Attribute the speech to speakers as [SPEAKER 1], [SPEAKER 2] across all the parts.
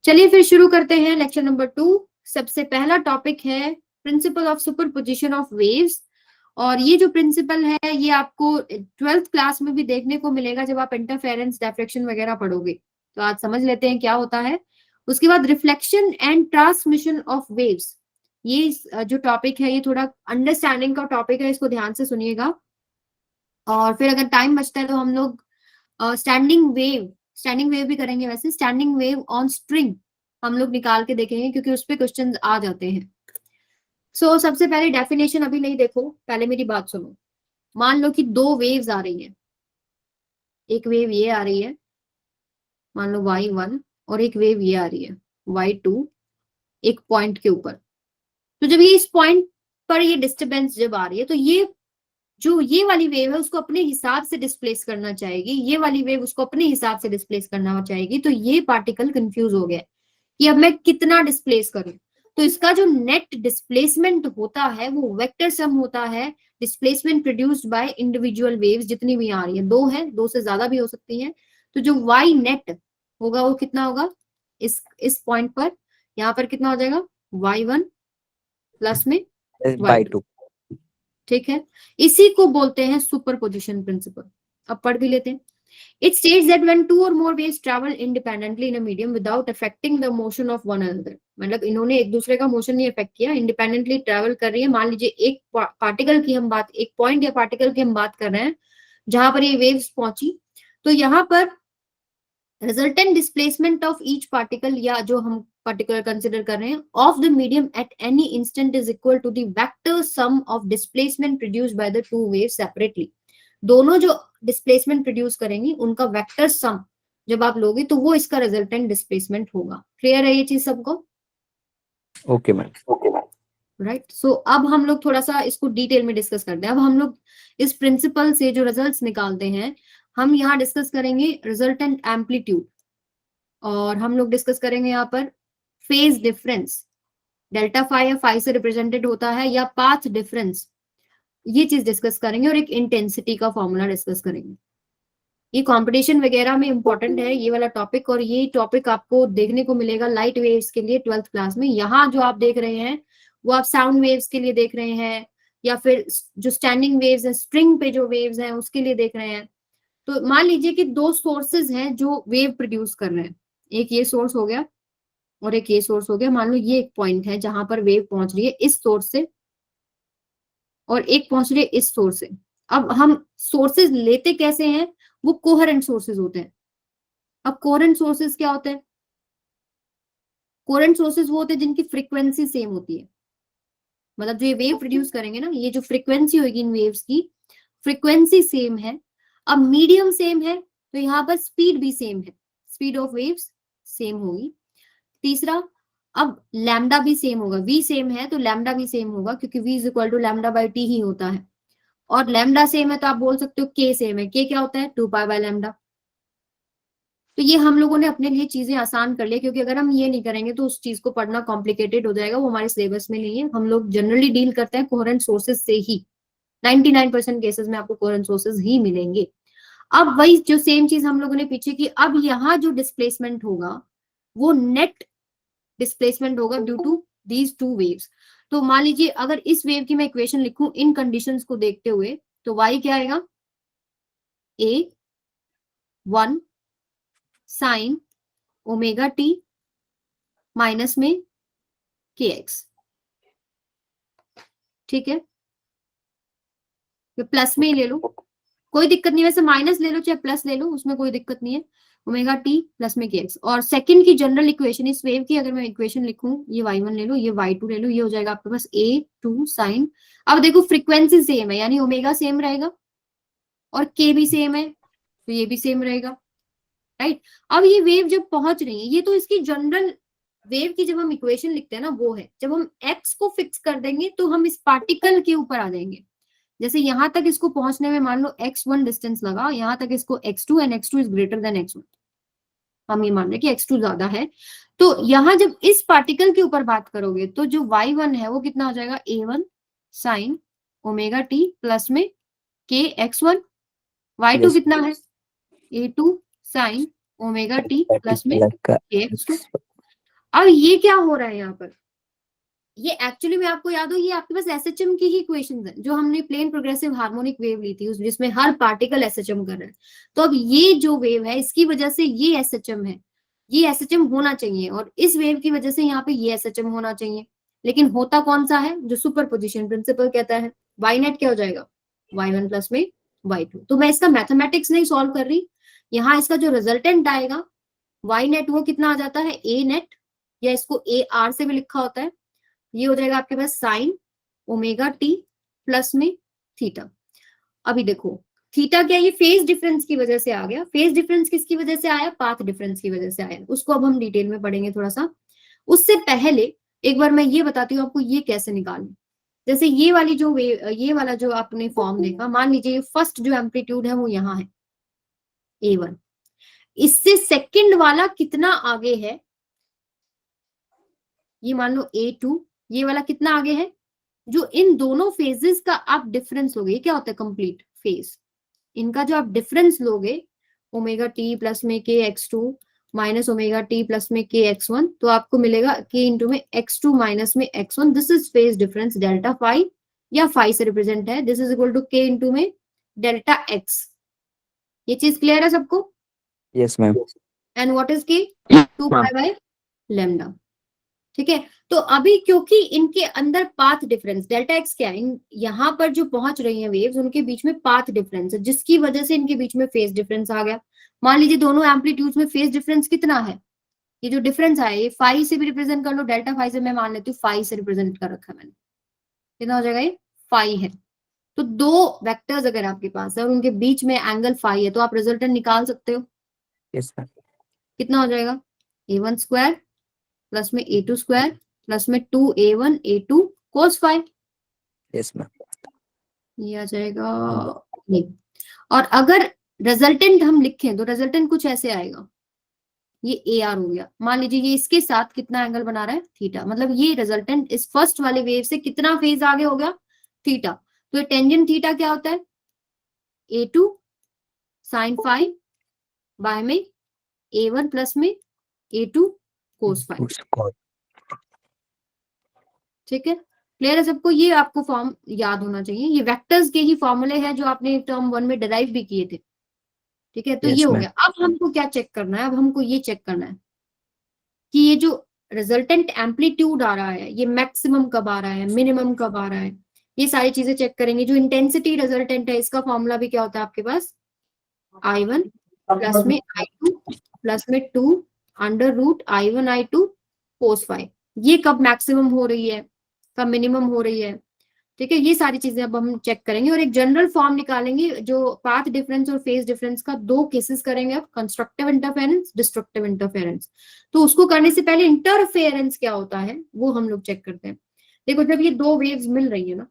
[SPEAKER 1] चलिए फिर शुरू करते हैं लेक्चर नंबर 2। सबसे पहला टॉपिक है principle of superposition of waves. और ये जो प्रिंसिपल है ये आपको 12th क्लास में भी देखने को मिलेगा जब आप इंटरफेरेंस डिफ्रैक्शन वगैरह पढ़ोगे। तो आज समझ लेते हैं क्या होता है। उसके बाद reflection and transmission of waves, ये जो टॉपिक है ये थोड़ा अंडरस्टैंडिंग का टॉपिक है, इसको ध्यान से सुनिएगा। और फिर अगर टाइम बचता है तो हम लोग स्टैंडिंग वेव भी करेंगे। वैसे स्टैंडिंग वेव ऑन स्ट्रिंग हम लोग निकाल के देखेंगे क्योंकि उस पे क्वेश्चंस आ जाते हैं। सबसे पहले डेफिनेशन अभी नहीं देखो, पहले मेरी बात सुनो। मान लो कि दो वेव्स आ रही हैं, एक वेव ये आ रही है मान लो y1 और एक वेव ये आ रही है y2 एक पॉइंट के ऊपर। तो जब ये इस पॉइंट पर ये डिस्टरबेंस जब आ रही है तो ये वाली वेव है उसको अपने हिसाब से डिस्प्लेस करना चाहेगी, ये वाली वेव उसको अपने हिसाब से डिस्प्लेस करना चाहेगी। तो ये पार्टिकल कंफ्यूज हो गया कि अब मैं कितना डिस्प्लेस करूं। तो इसका जो नेट डिस्प्लेसमेंट होता है वो वेक्टर सम होता है displacement produced by individual waves, जितनी भी आ रही है। दो है, दो से ज्यादा भी हो सकती है। तो जो वाई नेट होगा वो कितना होगा इस पॉइंट पर, यहाँ पर कितना हो जाएगा y1 प्लस में y2। ठीक है, इसी को बोलते हैं सुपरपोजिशन प्रिंसिपल। अब पढ़ भी लेते हैं। It states that when two or more waves travel independently in a medium without affecting the motion of one another, मतलब इन्होंने एक दूसरे का मोशन नहीं अफेक्ट किया, इंडिपेंडेंटली ट्रेवल कर रही है। मान लीजिए एक पार्टिकल की हम बात, एक पॉइंट या पार्टिकल की हम बात कर रहे हैं जहां पर ये वेव्स पहुंची। तो यहाँ पर resultant displacement of each particle, या जो हम पर्टिकुलर कंसिडर कर रहे हैं, of the medium at any instant is equal to the vector sum of displacement produced by the two waves separately. दोनों जो डिस्प्लेसमेंट प्रोड्यूस करेंगी उनका वेक्टर सम जब आप लोगे तो वो इसका रिजल्टेंट डिस्प्लेसमेंट होगा। क्लियर है ये चीज सबको?
[SPEAKER 2] Okay ma'am.
[SPEAKER 1] राइट। सो अब हम लोग थोड़ा सा इसको डिटेल में डिस्कस करते हैं। अब हम लोग इस प्रिंसिपल से जो रिजल्ट्स निकालते हैं, हम यहाँ डिस्कस करेंगे रिजल्टेंट एम्पलीट्यूड, और हम लोग डिस्कस करेंगे यहाँ पर फेज डिफरेंस, डेल्टा फाई या फाई से रिप्रेजेंटेड होता है, या पाथ डिफरेंस, ये चीज डिस्कस करेंगे। और एक इंटेंसिटी का फॉर्मूला डिस्कस करेंगे। ये कंपटीशन वगैरह में इंपॉर्टेंट है ये वाला टॉपिक, और ये टॉपिक आपको देखने को मिलेगा लाइट वेव्स के लिए 12th क्लास में। यहाँ जो आप देख रहे हैं वो आप साउंड वेव्स के लिए देख रहे हैं, या फिर जो स्टैंडिंग वेव्स है, स्ट्रिंग पे जो वेव्स हैं उसके लिए देख रहे हैं। तो मान लीजिए कि दो सोर्सेज हैं जो वेव प्रोड्यूस कर रहे हैं, एक ये सोर्स हो गया और एक ये सोर्स हो गया। मान लो ये एक पॉइंट है जहां पर वेव पहुंच रही है इस सोर्स से, और एक पहुंच रही है इस सोर्स से। अब हम सोर्सेज लेते कैसे हैं, वो कोहेरेंट सोर्सेज होते हैं। अब कोहेरेंट सोर्सेज क्या होते हैं? कोहेरेंट सोर्सेज वो होते हैं जिनकी फ्रीक्वेंसी सेम होती है, मतलब जो ये वेव प्रोड्यूस करेंगे ना, ये जो फ्रीक्वेंसी होगी इन वेव्स की, फ्रीक्वेंसी सेम है। अब मीडियम सेम है तो यहाँ पर स्पीड भी सेम है, स्पीड ऑफ वेव्स सेम होगी। तीसरा, अब लैम्डा भी सेम होगा, v सेम है तो लैम्डा भी सेम होगा, क्योंकि v is equal to lambda by t ही होता है। और लैम्डा सेम है तो आप बोल सकते हो k सेम है। k क्या होता है? 2 पाई बाय लैम्डा। तो ये हम लोगों ने अपने लिए चीजें आसान कर ली, क्योंकि अगर हम ये नहीं करेंगे तो उस चीज को पढ़ना कॉम्प्लिकेटेड हो जाएगा, वो हमारे सिलेबस में नहीं है। हम लोग जनरली डील करते हैं कोहेरेंट सोर्सेज से ही, 99% केसेस में आपको कोहेरेंट सोर्सेज ही मिलेंगे। अब वही जो सेम चीज हम लोगों ने पीछे की, अब यहाँ जो डिस्प्लेसमेंट होगा वो नेट डिस्प्लेसमेंट होगा due to these two waves. तो मान लीजिए अगर इस वेव की मैं इक्वेशन लिखूं इन कंडीशंस को देखते हुए, तो y क्या आएगा? a1 sine omega T minus में kx। ठीक है, प्लस में ही ले लो, कोई दिक्कत नहीं। वैसे माइनस ले लो चाहे प्लस ले लो, उसमें कोई दिक्कत नहीं है। ओमेगा टी प्लस में kx। और सेकंड की जनरल इक्वेशन, इस वेव की अगर मैं इक्वेशन लिखूं, ये y1 ले लो, ये y2 ले लो, ये हो जाएगा आपके पास a2 साइन। अब देखो फ्रीक्वेंसी सेम है, यानी ओमेगा सेम रहेगा और k भी सेम है, तो ये भी सेम रहेगा। राइट। अब ये वेव जब पहुंच रही है, ये तो इसकी जनरल वेव की जब हम इक्वेशन लिखते हैं ना वो है। जब हम x को फिक्स कर देंगे तो हम इस पार्टिकल के ऊपर आ जाएंगे। जैसे यहां तक इसको पहुंचने में मान लो x1 डिस्टेंस लगा, यहां तक इसको x2 and x2 is greater than x1, हम ये मान रहे हैं कि x2 ज्यादा है। तो यहां जब इस पार्टिकल के ऊपर बात करोगे तो जो y1 है वो कितना हो जाएगा? a1 sine omega t plus में k x1। y2 कितना है? a2 sine omega t plus में k x2। अब ये क्या हो रहा है यहाँ पर, ये एक्चुअली में आपको याद हो, ये आपके पास एसएचएम की ही इक्वेशंस है जो हमने प्लेन प्रोग्रेसिव हार्मोनिक वेव ली थी, उस जिसमें हर पार्टिकल एसएचएम कर रहा है। तो अब ये जो वेव है इसकी वजह से ये एसएचएम है, ये एसएचएम होना चाहिए, और इस वेव की वजह से यहाँ पे ये एसएचएम होना चाहिए। लेकिन होता कौन सा है, जो सुपरपोजिशन प्रिंसिपल कहता है। वाई नेट क्या हो जाएगा, y1 प्लस में y2। तो मैं इसका मैथमेटिक्स नहीं सॉल्व कर रही, यहाँ इसका जो रिजल्टेंट आएगा वाई नेट वो कितना आ जाता है ए नेट, या इसको ए आर से भी लिखा होता है, ये हो जाएगा आपके पास साइन ओमेगा टी प्लस में थीटा। अभी देखो थीटा क्या, ये फेज डिफरेंस की वजह से आ गया। फेज डिफरेंस किसकी वजह से आया, पाथ डिफरेंस की वजह से आया, उसको अब हम डिटेल में पढ़ेंगे थोड़ा सा। उससे पहले एक बार मैं ये बताती हूँ आपको ये कैसे निकालना। जैसे ये वाली जो ये वाला जो आपने फॉर्म देखा, मान लीजिए फर्स्ट जो एम्पलीट्यूड है वो यहाँ है A1, इससे सेकंड वाला कितना आगे है, ये मान लो A2, ये वाला कितना आगे है, जो इन दोनों फेजेस का आप डिफरेंस लोगे, ये क्या होता है कंप्लीट फेज, इनका जो आप डिफरेंस लोगे ओमेगा टी प्लस में k x two minus omega t plus में के एक्स वन, तो आपको मिलेगा के इंटू में एक्स टू माइनस में x one, this is phase difference delta phi, या फाई से रिप्रेजेंट है, this is equal to k into में डेल्टा एक्स। ये चीज क्लियर है सबको?
[SPEAKER 2] Yes, ma'am.
[SPEAKER 1] And what is k,
[SPEAKER 2] Yes,
[SPEAKER 1] 2
[SPEAKER 2] ma'am.
[SPEAKER 1] Pi by lambda. ठीक है, तो अभी क्योंकि इनके अंदर पाथ डिफरेंस डेल्टा एक्स क्या है, यहाँ पर जो पहुंच रही है वेव्स उनके बीच में पाथ डिफरेंस है, जिसकी वजह से इनके बीच में फेज डिफरेंस आ गया। मान लीजिए दोनों एम्पलीट्यूड्स में फेज डिफरेंस कितना है, ये जो डिफरेंस आया ये फाई से भी रिप्रेजेंट कर लो, डेल्टा फाई से मैं मान लेती हूँ फाई से रिप्रेजेंट कर रखा है मैंने, कितना हो जाएगा, ये फाई है। तो दो वेक्टर्स अगर आपके पास है और उनके बीच में एंगल फाई है, तो आप रिजल्टेंट निकाल सकते हो।
[SPEAKER 2] Yes, ma'am.
[SPEAKER 1] कितना हो जाएगा, A1 स्क्वायर प्लस में A2 स्क्वायर प्लस में 2A1 A2 cos phi,
[SPEAKER 2] Yes, ma'am.
[SPEAKER 1] ये आ जाएगा नहीं। और अगर रिजल्टेंट हम लिखें तो रिजल्टेंट कुछ ऐसे आएगा, ये ए आर हो गया। मान लीजिए ये इसके साथ कितना एंगल बना रहा है, थीटा, मतलब ये रिजल्टेंट इस फर्स्ट वाले वेव से कितना फेज आगे हो गया, थीटा। तो ये टेंजेंट थीटा क्या होता है, A2 साइन फाई बाय में A1 प्लस में A2 कोस फाई। ठीक है, क्लियर है सबको? ये आपको फॉर्म याद होना चाहिए, ये वेक्टर्स के ही फॉर्मूले हैं जो आपने टर्म 1 में डिराइव भी किए थे। ठीक है, तो
[SPEAKER 2] Yes,
[SPEAKER 1] ये हो
[SPEAKER 2] ma'am.
[SPEAKER 1] गया। अब हमको क्या चेक करना है, अब हमको ये चेक करना है कि ये जो रिजल्टेंट एम्पलीट्यूड आ रहा है ये मैक्सिमम कब आ रहा है, मिनिमम कब आ रहा है, ये सारी चीजें चेक करेंगे। जो इंटेंसिटी रिजल्टेंट है इसका फॉर्मूला भी क्या होता है आपके पास, I1 प्लस में I2 प्लस में 2 under root I1 I2 cos phi. ये कब मैक्सिमम हो रही है, कब मिनिमम हो रही है। ठीक है, ये सारी चीजें अब हम चेक करेंगे और एक जनरल फॉर्म निकालेंगे जो पाथ डिफरेंस और फेज डिफरेंस का दो केसेस करेंगे अब, कंस्ट्रक्टिव इंटरफेरेंस, डिस्ट्रक्टिव इंटरफेरेंस। तो उसको करने से पहले इंटरफेरेंस क्या होता है वो हम लोग चेक करते हैं। देखो जब ये दो वेव्स मिल रही है ना,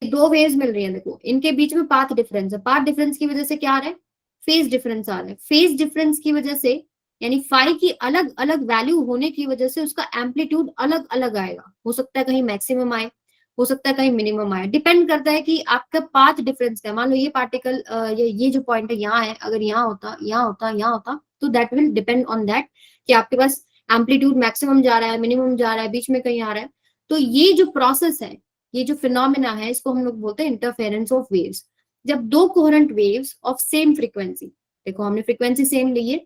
[SPEAKER 1] दो वेव्स मिल रही है, देखो इनके बीच में पाथ डिफरेंस है, पाथ डिफरेंस की वजह से क्या आ रहा है, फेज डिफरेंस आ रहा है। फेज डिफरेंस की वजह से यानी फाई की अलग अलग वैल्यू होने की वजह से उसका एम्पलीट्यूड अलग अलग आएगा, हो सकता है कहीं मैक्सिमम आए, हो सकता है कहीं मिनिमम आए, डिपेंड करता है कि आपका पाथ डिफरेंस है। मान लो ये पार्टिकल ये जो पॉइंट है यहाँ है, अगर यहाँ होता यहाँ होता यहाँ होता, तो that will depend on that कि आपके पास एम्पलीट्यूड मैक्सिमम जा रहा है, मिनिमम जा रहा है, बीच में कहीं आ रहा है। तो ये जो प्रोसेस है, ये जो फिनोमिना है, इसको हम लोग बोलते हैं इंटरफेरेंस ऑफ वेव्स। जब दो coherent waves of same frequency, देखो हमने फ्रीक्वेंसी सेम ली है,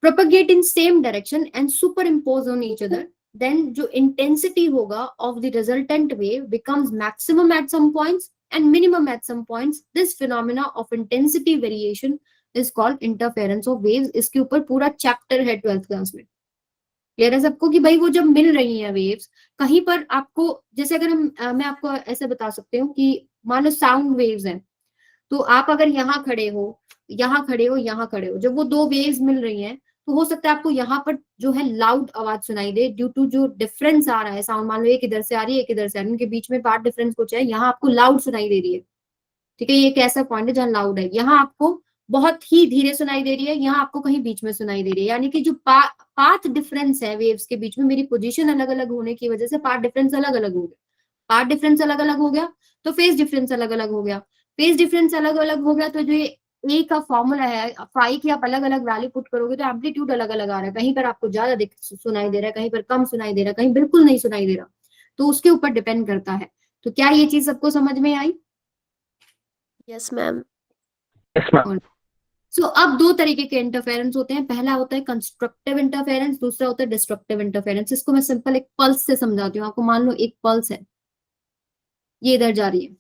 [SPEAKER 1] propagate in same direction and superimpose on each other, then जो intensity होगा of the resultant wave becomes maximum at some points and minimum at some points. This phenomena of intensity variation is called interference of waves. इसके ऊपर पूरा chapter है 12th class में। Clear है सबको कि भाई वो जब मिल रही हैं वेव्स कहीं पर आपको, जैसे अगर मैं आपको ऐसे बता सकती हूँ कि मान लो साउंड वेव्स हैं, तो आप अगर यहाँ खड़े हो, यहाँ खड़े हो, यहाँ खड़े हो, जब वो दो वेव्स मिल रही हैं तो हो सकता है आपको यहाँ पर जो है लाउड आवाज सुनाई दे, ड्यू टू जो डिफरेंस आ रहा है साउंड, मान लो एक इधर से आ रही है एक इधर से आ रही है, उनके बीच में पार्ट डिफरेंस कुछ है, यहाँ आपको लाउड सुनाई दे रही है। ठीक है, ये एक ऐसा पॉइंट है जहाँ लाउड है, यहाँ आपको बहुत ही धीरे सुनाई दे रही है, यहाँ आपको कहीं बीच में सुनाई दे रही है। यानी कि जो पाथ डिफरेंस है वेव्स के बीच में, मेरी पोजीशन अलग अलग होने की वजह से पाथ डिफरेंस अलग अलग हो गया। पाथ डिफरेंस अलग अलग हो गया तो फेज डिफरेंस अलग अलग हो गया, फेज डिफरेंस अलग अलग हो गया तो जो ये ए का फॉर्मूला है, फाई की आप अलग अलग वैल्यू पुट करोगे तो एम्पलीट्यूड अलग अलग आ रहा है, कहीं पर आपको ज्यादा सुनाई दे रहा है, कहीं पर कम सुनाई दे रहा है, कहीं बिल्कुल नहीं सुनाई दे रहा, तो उसके ऊपर डिपेंड करता है। तो क्या ये चीज सबको समझ में आई?
[SPEAKER 3] Yes ma'am.
[SPEAKER 1] सो अब दो तरीके के इंटरफेरेंस होते हैं, पहला होता है कंस्ट्रक्टिव इंटरफेरेंस, दूसरा होता है डिस्ट्रक्टिव इंटरफेरेंस। इसको मैं सिंपल एक पल्स से समझाती हूँ आपको। मान लो एक पल्स है, ये इधर जा रही है,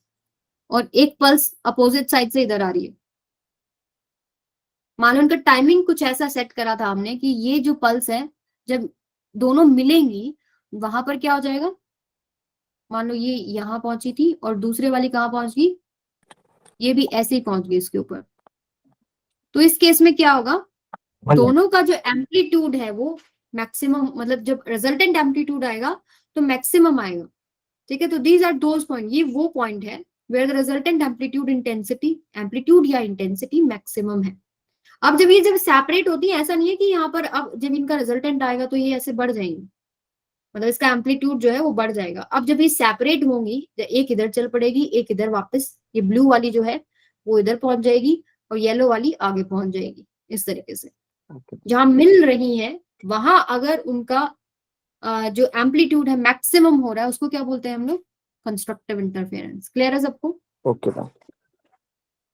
[SPEAKER 1] और एक पल्स अपोजिट साइड से इधर आ रही है। मान लो उनका टाइमिंग कुछ ऐसा सेट करा था हमने कि ये जो पल्स है जब दोनों मिलेंगी वहां पर क्या हो जाएगा, मान लो ये यहां पहुंची थी और दूसरे वाली कहां पहुंच गई, ये भी ऐसे ही पहुंच गई इसके ऊपर। तो इस केस में क्या होगा, दोनों का जो एम्पलीट्यूड है वो मैक्सिमम, मतलब जब रिजल्टेंट एम्पलीट्यूड आएगा तो मैक्सिमम आएगा। ठीक है, तो दीज आर दोज पॉइंट, ये वो पॉइंट है वेयर द रिजल्टेंट एम्पलीट्यूड या इंटेंसिटी मैक्सिमम है। अब जब सेपरेट होती है, ऐसा नहीं है कि यहाँ पर अब जब इनका रिजल्टेंट आएगा तो ये ऐसे बढ़ जाएंगे, मतलब इसका एम्पलीट्यूड जो है वो बढ़ जाएगा। अब जब ये सेपरेट होंगी, एक इधर चल पड़ेगी, एक इधर वापस, ये ब्लू वाली जो है वो इधर पहुंच जाएगी और येलो वाली आगे पहुंच जाएगी। इस तरीके से जहां मिल रही है वहां अगर उनका जो एम्पलीट्यूड है मैक्सिमम हो रहा है, उसको क्या बोलते हैं हम लोग, कंस्ट्रक्टिव इंटरफेरेंस। क्लियर है सबको?
[SPEAKER 2] Okay ma'am.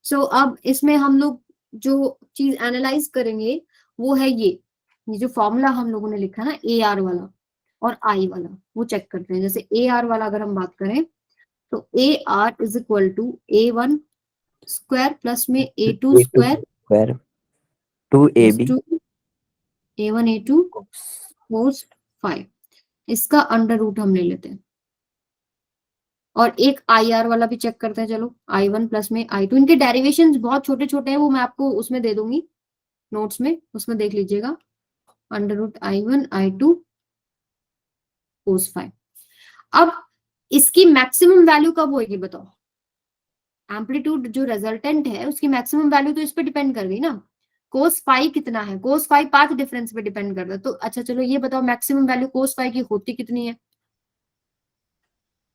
[SPEAKER 1] सो अब इसमें हम लोग जो चीज एनालाइज करेंगे वो है ये जो फॉर्मूला हम लोगों ने लिखा है ना, ए आर वाला और आई वाला, वो चेक करते हैं। जैसे ए आर वाला अगर हम बात करें तो A R is equal to A1 square plus में A2 square
[SPEAKER 2] 2AB
[SPEAKER 1] to A1 A2 cos 5, इसका अंडर रूट हम ले लेते हैं। और एक आई आर वाला भी चेक करते हैं, चलो I1 प्लस में I2, इनके डेरिवेशन बहुत छोटे छोटे हैं, वो मैं आपको उसमें दे दूंगी नोट्स में, उसमें देख लीजिएगा। Under root I1 I2 cos 5। अब इसकी मैक्सिमम वैल्यू कब होगी बताओ, एम्पलीट्यूड जो रिजल्टेंट है उसकी मैक्सिमम वैल्यू तो इस पे डिपेंड कर गई ना। cos फाई कितना है, cos फाई पाथ डिफरेंस पे डिपेंड करता है। तो अच्छा चलो ये बताओ मैक्सिमम वैल्यू cos फाई की होती कितनी है,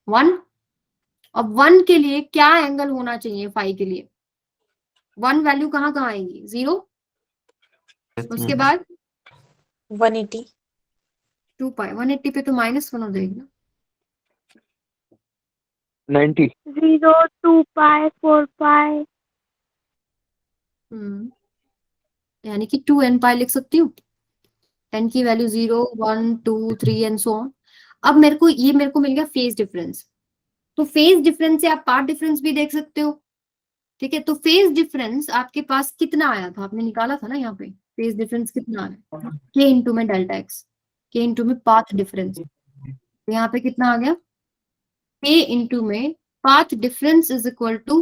[SPEAKER 1] 1। अब 1 के लिए क्या एंगल होना चाहिए, फाई के लिए 1 वैल्यू कहाँ कहाँ आएगी, 0, उसके बाद
[SPEAKER 3] 180।
[SPEAKER 1] 2 पाई, 180 पे तो -1 हो जाएगी ना,
[SPEAKER 2] 90
[SPEAKER 3] 0, 2 पाई, 4 पाई।
[SPEAKER 1] यानी कि 2n पाई लिख सकती हूँ, n की वैल्यू 0 1 2 3 एंड सो ऑन। अब मेरे को मिल गया फेज डिफरेंस, तो फेज डिफरेंस से आप पार्ट डिफरेंस भी देख सकते हो। ठीक है, तो फेज डिफरेंस आपके पास कितना आया था, आपने निकाला था ना यहाँ पे, फेज डिफरेंस कितना आया, k इंटू में डेल्टा एक्स, k इंटू में पाथ डिफरेंस, तो यहाँ पे कितना आ गया, k इंटू में path difference is equal to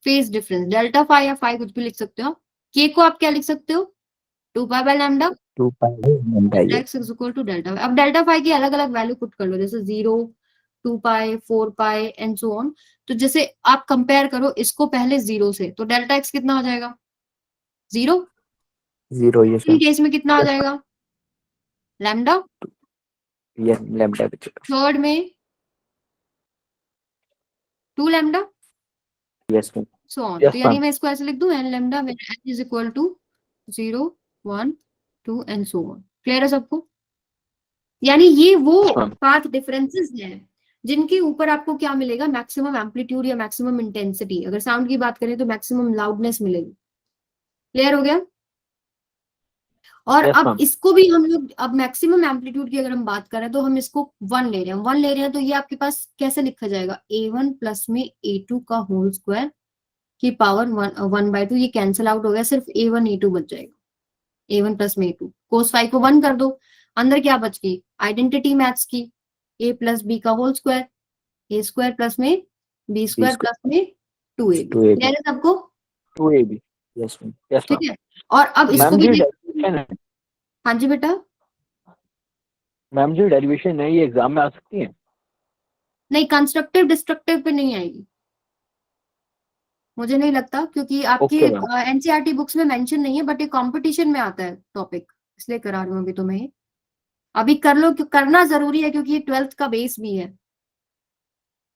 [SPEAKER 1] phase difference, delta phi या फाई कुछ भी लिख सकते हो। k को आप क्या लिख सकते हो, 2 pi by lambda,
[SPEAKER 2] 2 pi
[SPEAKER 1] x is equal to delta. अब डेल्टा फाई की अलग अलग वैल्यू पुट कर लो, जैसे 0 2 पाई 4 पाई एंड सो ऑन। तो जैसे आप कंपेयर करो इसको पहले 0 से, तो डेल्टा एक्स कितना हो जाएगा, 0।
[SPEAKER 2] 0 यस
[SPEAKER 1] इन
[SPEAKER 2] मैम।
[SPEAKER 1] केस में कितना आ जाएगा, लैम्डा।
[SPEAKER 2] ये लैम्डा बच
[SPEAKER 1] थर्ड में 2 lambda,
[SPEAKER 2] yes ma'am.
[SPEAKER 1] So on.
[SPEAKER 2] Yes
[SPEAKER 1] तो यानी
[SPEAKER 2] मैम।
[SPEAKER 1] मैं इसको ऐसे लिख दूं, n lambda n is equal to 0 1 2 and so on. Clear है सबको? यानी ये वो
[SPEAKER 2] हाँ।
[SPEAKER 1] पाथ डिफरेंसेस हैं जिनके ऊपर आपको क्या मिलेगा, मैक्सिमम एम्पलीट्यूड या मैक्सिमम इंटेंसिटी। अगर साउंड की बात करें तो मैक्सिमम लाउडनेस मिलेगी। क्लियर हो गया? और
[SPEAKER 2] यस
[SPEAKER 1] अब
[SPEAKER 2] मैम।
[SPEAKER 1] इसको भी हम लोग, अब मैक्सिमम एम्पलीट्यूड की अगर हम बात करें तो हम इसको 1 ले रहे हैं, 1 ले रहे हैं, तो ये आपके पास कैसे लिखा जाएगा, A1 प्लस में A2 का होल स्क्वायर की पावर 1/2। ये कैंसिल आउट हो गया, सिर्फ A1 A2 बच जाएगा, A1 प्लस में A2। cos फाई को 1 कर दो, अंदर क्या बच गई, आइडेंटिटी मैथ्स की, a प्लस बी का होल स्क्वायर, ए स्क्वायर प्लस में बी स्क्वायर प्लस में 2ab।
[SPEAKER 2] 2AB
[SPEAKER 1] क्लियर है सबको?
[SPEAKER 2] 2AB yes ma'am. यस
[SPEAKER 1] ठीक
[SPEAKER 2] मैम।
[SPEAKER 1] है, और अब इसको
[SPEAKER 2] मैम
[SPEAKER 1] भी
[SPEAKER 2] जी
[SPEAKER 1] देख,
[SPEAKER 2] डेरिवेशन है,
[SPEAKER 1] हाँ जी बेटा,
[SPEAKER 2] मैम जी डेरिवेशन है, ये एग्जाम में आ सकती है?
[SPEAKER 1] नहीं कंस्ट्रक्टिव डिस्ट्रक्टिव पे नहीं आएगी, मुझे नहीं लगता, क्योंकि आपकी
[SPEAKER 2] ओके मैम।
[SPEAKER 1] एनसीईआरटी बुक्स में मेंशन नहीं है, बट ये कंपटीशन में आता है टॉपिक, इसलिए करा रही हूँ अभी तुम्हें ये। अभी कर लो, करना जरूरी है क्योंकि ये 12th का बेस भी है।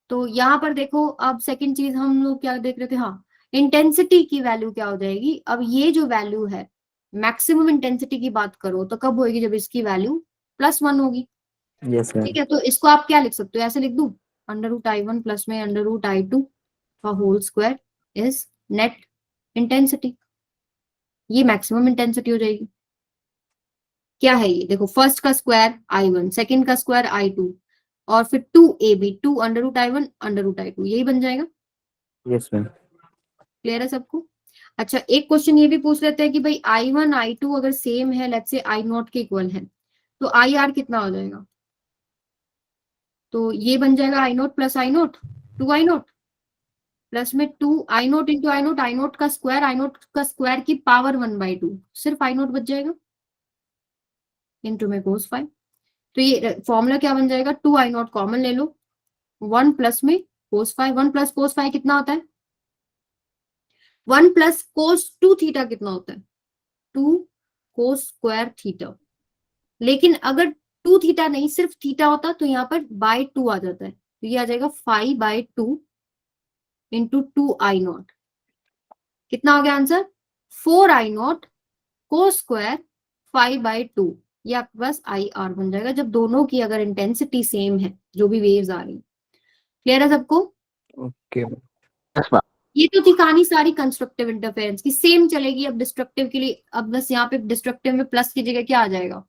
[SPEAKER 1] तो यहाँ पर देखो, अब सेकंड चीज हम लोग क्या देख रहे थे, हाँ, इंटेंसिटी की वैल्यू क्या हो जाएगी, अब ये जो वैल्यू है मैक्सिमम इंटेंसिटी की बात करो तो कब होगी, जब इसकी वैल्यू +1 होगी।
[SPEAKER 2] Yes ma'am.
[SPEAKER 1] ठीक है, तो इसको आप क्या लिख सकते हो, ऐसे लिख दूं, √I1 प्लस में √I2 का whole square is net intensity. ये मैक्सिमम इंटेंसिटी हो जाएगी। क्या है ये, देखो फर्स्ट का स्क्वायर I1, सेकंड का स्क्वायर I2 और फिर 2AB 2 √I1 √I2, यही बन जाएगा।
[SPEAKER 2] Yes ma'am.
[SPEAKER 1] क्लियर है सबको। अच्छा, एक क्वेश्चन ये भी पूछ लेते हैं कि भाई I1 I2 अगर सेम है, लेट्स से I0 के इक्वल है, तो IR कितना हो जाएगा, तो ये बन जाएगा I0 plus I0 2I0 plus में 2I0 इंटू I0 I0 का स्क्वायर की पावर 1/2, सिर्फ I0 बच जाएगा इंटू में cos 5। तो ये फॉर्मूला क्या बन जाएगा, 2I0 कॉमन ले लो, 1 प्लस में cos 5, 1 प्लस cos 5 कितना होता है, 1 प्लस cos 2 थीटा कितना होता है, 2 cos स्क्वायर थीटा। लेकिन अगर 2 थीटा नहीं सिर्फ थीटा होता तो यहाँ पर /2 आ जाता है, तो ये आ जाएगा 5/2 इंटू 2I0। कितना हो गया आंसर, 4I0 cos स्क्वायर 5/2। ये आपके पास IR बन जाएगा जब दोनों की अगर इंटेंसिटी सेम है, जो भी वेव्स आ रही है। क्लियर है सबको।
[SPEAKER 2] Okay yes ma'am.
[SPEAKER 1] ये तो थी कहानी सारी कंस्ट्रक्टिव इंटरफेरेंस की, सेम चलेगी अब डिस्ट्रक्टिव के लिए। अब बस यहाँ पे डिस्ट्रक्टिव में प्लस की जगह क्या आ जाएगा,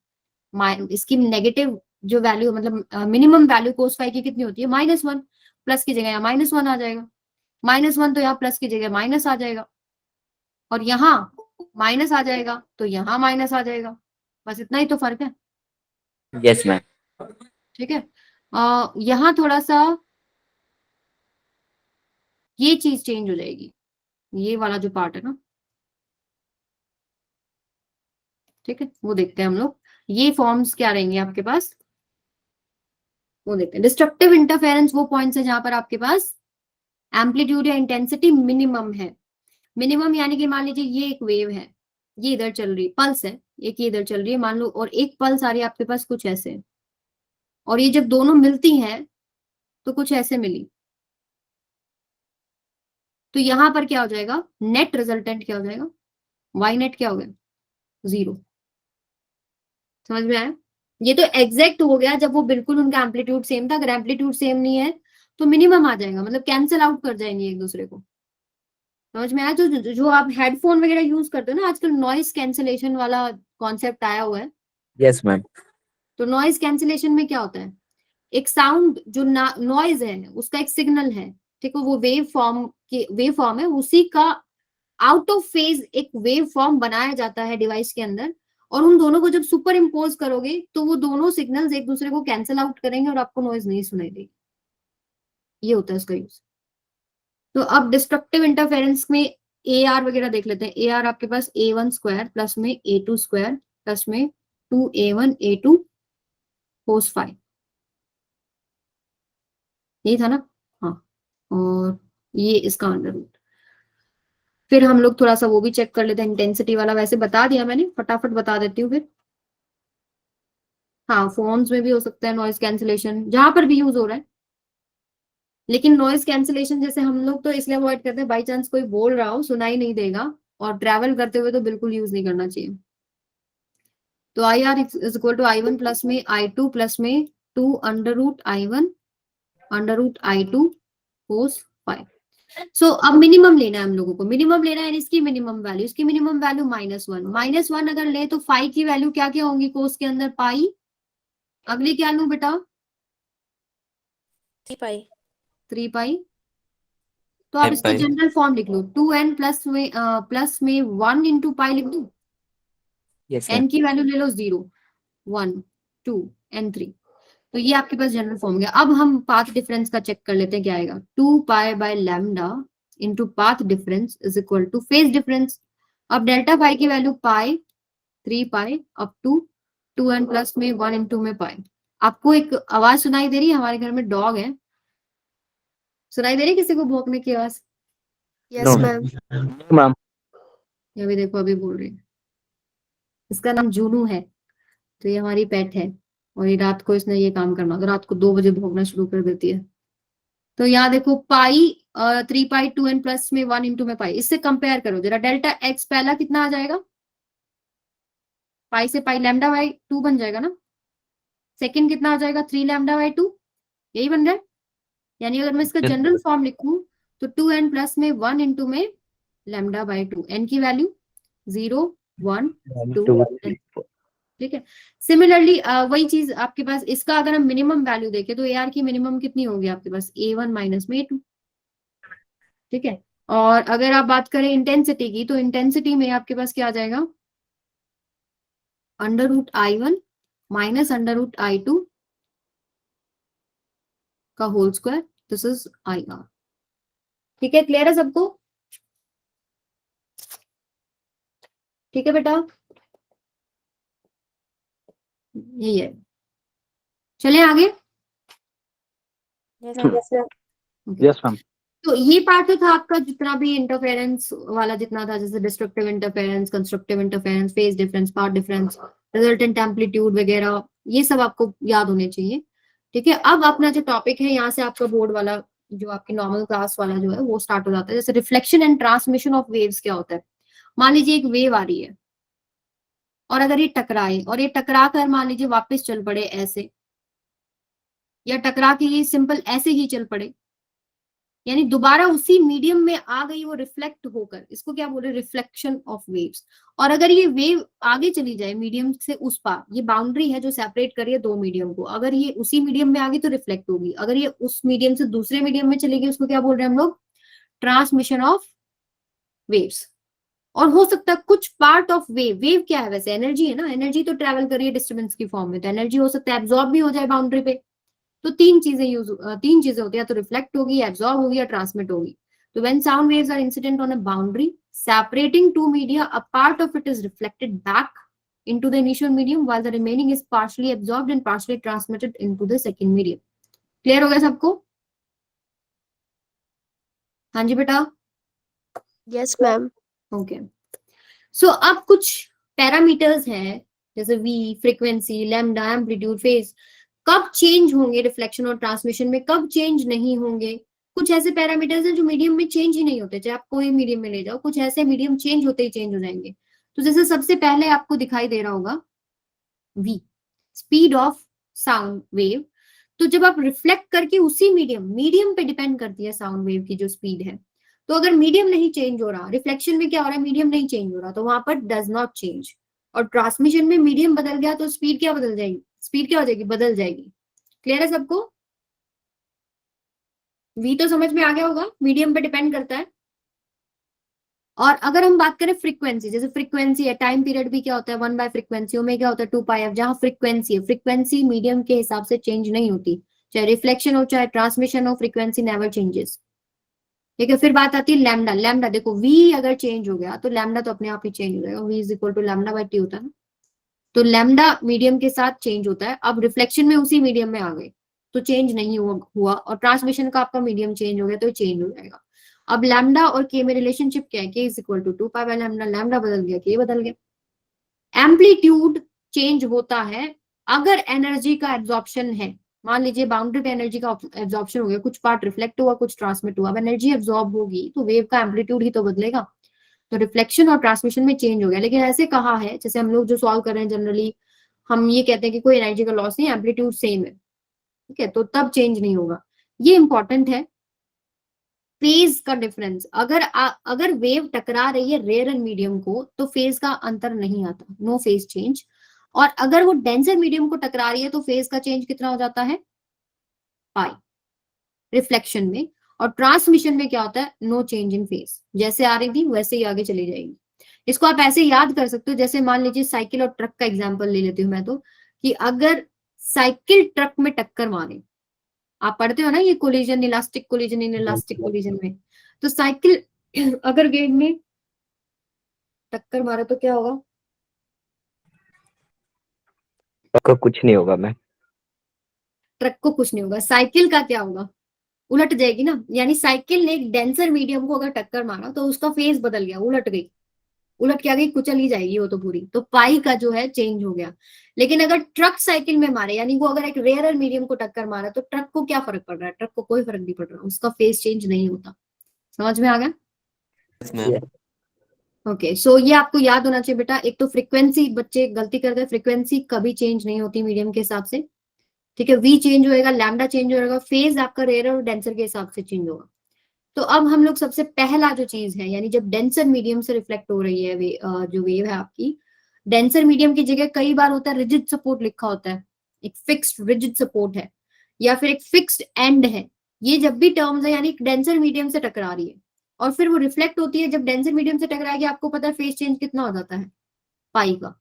[SPEAKER 1] इसकी नेगेटिव जो वैल्यू मतलब मिनिमम वैल्यू cos 5 की कितनी होती है, -1, प्लस की जगह यहाँ -1 आ जाएगा, -1 तो यहाँ प्लस की जगह माइनस आ जाएगा, और यहाँ माइनस आ जाएगा तो यहाँ माइनस आ जाएगा, बस इतना ही तो फर्क है।
[SPEAKER 2] Yes ma'am.
[SPEAKER 1] ठीक है, यहाँ थोड़ा सा ये चीज चेंज हो जाएगी, ये वाला जो पार्ट है ना, ठीक है वो देखते हैं हम लोग। ये फॉर्म्स क्या रहेंगे आपके पास, वो देखते हैं। डिस्ट्रक्टिव इंटरफेरेंस वो पॉइंट्स है जहां पर आपके पास एम्पलीट्यूड या इंटेंसिटी मिनिमम है। मिनिमम यानी कि मान लीजिए ये एक वेव है, ये इधर चल रही है, पल्स है, एक ये इधर चल रही है मान लो, और एक पल्स आ रही है आपके पास कुछ ऐसे, और ये जब दोनों मिलती हैं तो कुछ ऐसे मिली, तो यहां पर क्या हो जाएगा, नेट रिजल्टेंट क्या हो जाएगा, वाई नेट क्या हो गया, 0। समझ में आया। ये तो एग्जैक्ट हो गया जब वो बिल्कुल उनका एम्पलीट्यूड सेम था, अगर एम्पलीट्यूड सेम नहीं है तो मिनिमम आ जाएगा, मतलब कैंसिल आउट कर जाएंगे एक दूसरे को। समझ में आया। जो आप हेडफोन वगैरह यूज करते हो ना आजकल, नॉइस कैंसिलेशन वाला कॉन्सेप्ट आया हुआ है।
[SPEAKER 2] Yes ma'am.
[SPEAKER 1] तो नॉइज कैंसिलेशन में क्या होता है, एक साउंड जो नॉइज है उसका एक सिग्नल है, ठीक है, वो वेव फॉर्म है, उसी का आउट ऑफ फेज एक वेव फॉर्म बनाया जाता है डिवाइस के अंदर, और उन दोनों को जब सुपर इम्पोज करोगे तो वो दोनों सिग्नल्स एक दूसरे को कैंसिल आउट करेंगे और आपको नॉइज नहीं सुनाई देगी। ये होता है उसका यूज। तो अब डिस्ट्रक्टिव इंटरफेरेंस में AR वगैरह देख लेते हैं। AR आपके पास A1 स्क्वायर प्लस में A2 स्क्वायर प्लस में 2A1 A2 cos 5, यही था ना। हाँ, और ये इसका अंडर रूट। फिर हम लोग थोड़ा सा वो भी चेक कर लेते हैं, इंटेंसिटी वाला वैसे बता दिया मैंने, फटाफट बता देती हूँ फिर। हाँ, फोन्स में भी हो सकता है नॉइज कैंसिलेशन, जहां पर भी यूज हो रहा है। लेकिन नॉइज कैंसिलेशन जैसे हम लोग तो इसलिए अवॉइड करते हैं, बाई चांस कोई बोल रहा हो सुनाई नहीं देगा, और ट्रैवल करते हुए तो बिल्कुल यूज नहीं करना चाहिए। तो IR is equal to I1 plus में I2 प्लस में 2 √I1 √I2 cos 5। सो अब मिनिमम लेना है हम लोगों को, मिनिमम लेना है इसकी मिनिमम वैल्यू, इसकी मिनिमम वैल्यू -1 अगर ले तो फाइव की वैल्यू क्या क्या होंगी कोस के अंदर, पाई। अगली क्या लू बेटा,
[SPEAKER 3] 3 पाई।
[SPEAKER 1] 3 पाई। तो आप इसका जनरल फॉर्म लिख लो, 2n प्लस में 1 इंटू पाई लिख दू,
[SPEAKER 2] यस
[SPEAKER 1] n की वैल्यू ले लो 0 1 2 n3। तो ये आपके पास जनरल फॉर्म गया। अब हम पाथ डिफरेंस का चेक कर लेते हैं क्या आएगा, 2π/λ into path difference is equal to phase difference. अब डेल्टा पाई की value pi 3 pi up to 2n plus में 1 इंटू में पाई। आपको एक आवाज सुनाई दे रही है, हमारे घर में डॉग है, सुनाई दे रही है किसी को भौंकने की आवाज,
[SPEAKER 3] यस मैम।
[SPEAKER 2] मैम।
[SPEAKER 1] ये भी देखो अभी बोल रही है। इसका नाम जूनू है, तो ये हमारी पेट है, और ये रात को इसने ये काम करना, तो रात को 2 बजे भौंकना शुरू कर देती है। तो यहाँ देखो पाई 3 पाई 2n प्लस में 1 इंटू में पाई, इससे कंपेयर करो जरा। डेल्टा एक्स पहला कितना आ जाएगा, पाई से पाई लैम्डा बाई 2 बन जाएगा ना। सेकंड कितना आ जाएगा, 3 लैम्डा बाई 2, यही बन रहा है। यानी अगर मैं इसका
[SPEAKER 2] Yes.
[SPEAKER 1] जनरल फॉर्म लिखूं तो 2n प्लस में 1 इंटू में लैम्डा बाई 2, एन की वैल्यू 0 1
[SPEAKER 2] 1
[SPEAKER 1] 2
[SPEAKER 2] 2 3 4
[SPEAKER 1] ठीक है। सिमिलरली वही चीज आपके पास, इसका अगर हम मिनिमम वैल्यू देखें तो ए आर की मिनिमम कितनी होगी आपके पास, A1 माइनस में A2, ठीक है। और अगर आप बात करें इंटेंसिटी की, तो इंटेंसिटी में आपके पास क्या आ जाएगा, √I1 माइनस √I2 का whole square, this is IR। ठीक है, क्लियर है सबको, ठीक है बेटा, यही है। चले आगे।
[SPEAKER 2] Yes ma'am.
[SPEAKER 1] तो ये पार्ट तो था आपका जितना भी इंटरफेरेंस वाला जितना था, जैसे destructive interference, constructive interference, phase difference, path difference, resultant amplitude वगैरह, ये सब आपको याद होने चाहिए। ठीक है, अब अपना जो टॉपिक है यहाँ से आपका बोर्ड वाला जो आपकी नॉर्मल क्लास वाला जो है वो स्टार्ट हो जाता है। जैसे reflection and transmission of waves क्या होता है। मान लीजिए एक वेव आ रही है और अगर ये टकराए और ये टकरा कर मान लीजिए वापस चल पड़े ऐसे, या टकरा के ये सिंपल ऐसे ही चल पड़े, यानी दोबारा उसी मीडियम में आ गई वो रिफ्लेक्ट होकर, इसको क्या बोल रहे हैं, रिफ्लेक्शन ऑफ वेव्स। और अगर ये वेव आगे चली जाए मीडियम से उस पार, ये बाउंड्री है जो सेपरेट कर रही है दो मीडियम को, अगर ये उसी मीडियम में आ गई तो रिफ्लेक्ट होगी, अगर ये उस मीडियम से दूसरे मीडियम में चलेगी उसको क्या बोल रहे हैं हम लोग, ट्रांसमिशन ऑफ वेव्स। और हो सकता है कुछ पार्ट ऑफ वेव, वेव क्या है वैसे, एनर्जी है ना, एनर्जी तो ट्रेवल कर रही है डिस्टर्बेंस की फॉर्म में, तो एनर्जी हो सकता है एब्जॉर्ब भी हो जाए बाउंड्री पे। तो तीन चीजें होती है, या तो रिफ्लेक्ट होगी, एब्जॉर्ब होगी या ट्रांसमिट होगी। तो when sound waves are incident on a boundary separating two media, a part of it is reflected back into the initial medium while the remaining is partially absorbed and partially transmitted into the second medium। Clear हो गया सबको, हाँ जी बेटा,
[SPEAKER 3] Yes, ma'am.
[SPEAKER 1] Okay. So अब कुछ parameters हैं जैसे v, frequency, lambda, amplitude, phase, कब चेंज होंगे रिफ्लेक्शन और ट्रांसमिशन में, कब चेंज नहीं होंगे। कुछ ऐसे पैरामीटर्स हैं जो मीडियम में चेंज ही नहीं होते, चाहे आप कोई मीडियम में ले जाओ, कुछ ऐसे मीडियम चेंज होते ही चेंज हो जाएंगे। तो जैसे सबसे पहले आपको दिखाई दे रहा होगा v, speed of sound wave. तो जब आप रिफ्लेक्ट करके उसी मीडियम पे डिपेंड करती है साउंड वेव की जो स्पीड है। तो अगर मीडियम नहीं चेंज हो रहा, रिफ्लेक्शन में क्या हो रहा है, मीडियम नहीं चेंज हो रहा, तो वहां पर डज नॉट चेंज। और ट्रांसमिशन में मीडियम बदल गया तो स्पीड क्या बदल जाएगी, स्पीड क्या हो जाएगी, बदल जाएगी। क्लियर है सबको, वी तो समझ में आ गया होगा, मीडियम पे डिपेंड करता है। और अगर हम बात करें फ्रीक्वेंसी, जैसे फ्रीक्वेंसी है, टाइम पीरियड भी क्या होता है 1/फ्रीक्वेंसी, ओमेगा होता है 2πf, जहां फ्रीक्वेंसी है, फ्रीक्वेंसी मीडियम के हिसाब से चेंज नहीं होती, चाहे रिफ्लेक्शन हो चाहे ट्रांसमिशन हो, फ्रीक्वेंसी नेवर चेंजेस। ठीक है, फिर बात आती है लैम्डा। लैम्डा देखो, वी अगर चेंज हो गया तो लैम्डा तो अपने आप ही चेंज हो जाएगा, v is equal to lambda by T होता है ना। तो लैम्डा मीडियम के साथ चेंज होता है, अब रिफ्लेक्शन में उसी मीडियम में आ गए तो चेंज नहीं हुआ, और ट्रांसमिशन का आपका मीडियम चेंज हो गया तो चेंज हो जाएगा। अब लैम्डा और के में रिलेशनशिप क्या है, k is equal to 2 pi by lambda, lambda बदल गया के बदल गया। एम्पलीट्यूड चेंज होता है अगर एनर्जी का एब्जॉर्प्शन है, मान लीजिए बाउंड्री पे एनर्जी का एब्जॉर्प्शन हो गया, कुछ पार्ट रिफ्लेक्ट हुआ कुछ ट्रांसमिट हुआ, अब एनर्जी एब्जॉर्ब होगी तो वेव का एम्पलीट्यूड ही तो बदलेगा, तो रिफ्लेक्शन और ट्रांसमिशन में चेंज हो गया। लेकिन ऐसे कहा है, जैसे हम लोग जो सॉल्व कर रहे हैं जनरली हम ये कहते हैं कि कोई एनर्जी का लॉस नहीं, एम्पलीट्यूड सेम है, ठीक है, तो तब चेंज नहीं होगा। ये इंपॉर्टेंट है। फेज का डिफरेंस, अगर वेव टकरा रही है रेयर एंड मीडियम को तो फेज का अंतर नहीं आता, नो फेज चेंज। और अगर वो डेंसर मीडियम को टकरा रही है तो फेज का चेंज कितना हो जाता है, पाई, रिफ्लेक्शन में। और ट्रांसमिशन में क्या होता है, नो चेंज इन फेज, जैसे आ रही थी वैसे ही आगे चली जाएगी। इसको आप ऐसे याद कर सकते हो, जैसे मान लीजिए साइकिल और ट्रक का एग्जांपल ले लेती हूँ मैं, तो कि अगर साइकिल ट्रक में टक्कर मारे, आप पढ़ते हो ना ये collision, elastic collision, in elastic collision में, तो साइकिल अगर वेव में टक्कर मारे तो क्या होगा,
[SPEAKER 2] आपका कुछ नहीं होगा मैम।
[SPEAKER 1] ट्रक को कुछ नहीं होगा, साइकिल का क्या होगा, उलट जाएगी ना। यानी साइकिल ने एक डेंसर मीडियम को अगर टक्कर मारा तो उसका फेज बदल गया, उलट गई, उलट के आ गई, कुचल ही जाएगी वो तो पूरी। तो पाई का जो है चेंज हो गया। लेकिन अगर ट्रक साइकिल में मारे, यानी वो अगर एक रेयर मीडियम को टक्कर मारा, तो ट्रक को क्या फर्क पड़ रहा है? ट्रक को कोई फर्क नहीं पड़ रहा, उसका फेस चेंज नहीं होता। समझ में आ गया?
[SPEAKER 4] Yes, ma'am.
[SPEAKER 1] ओके, सो ये आपको याद होना चाहिए बेटा। एक तो फ्रीक्वेंसी, बच्चे गलती करते हैं, फ्रीक्वेंसी कभी चेंज नहीं होती मीडियम के हिसाब से, ठीक है। वी चेंज होएगा, लैम्डा चेंज होएगा, फेज आपका रेयर और डेंसर के हिसाब से चेंज होगा। तो अब हम लोग सबसे पहला जो चीज है, यानी जब डेंसर मीडियम से रिफ्लेक्ट हो रही है जो वेव है आपकी, डेंसर मीडियम की जगह कई बार होता है रिजिड सपोर्ट लिखा होता है, एक फिक्स्ड रिजिड सपोर्ट है, या फिर एक फिक्स्ड एंड है। ये जब भी टर्म्स है, यानी डेंसर मीडियम से टकरा रही है और फिर वो रिफ्लेक्ट होती है, जब डेंसर मीडियम से टकराएगी आपको पता है फेस चेंज कितना हो जाता है, पाई का।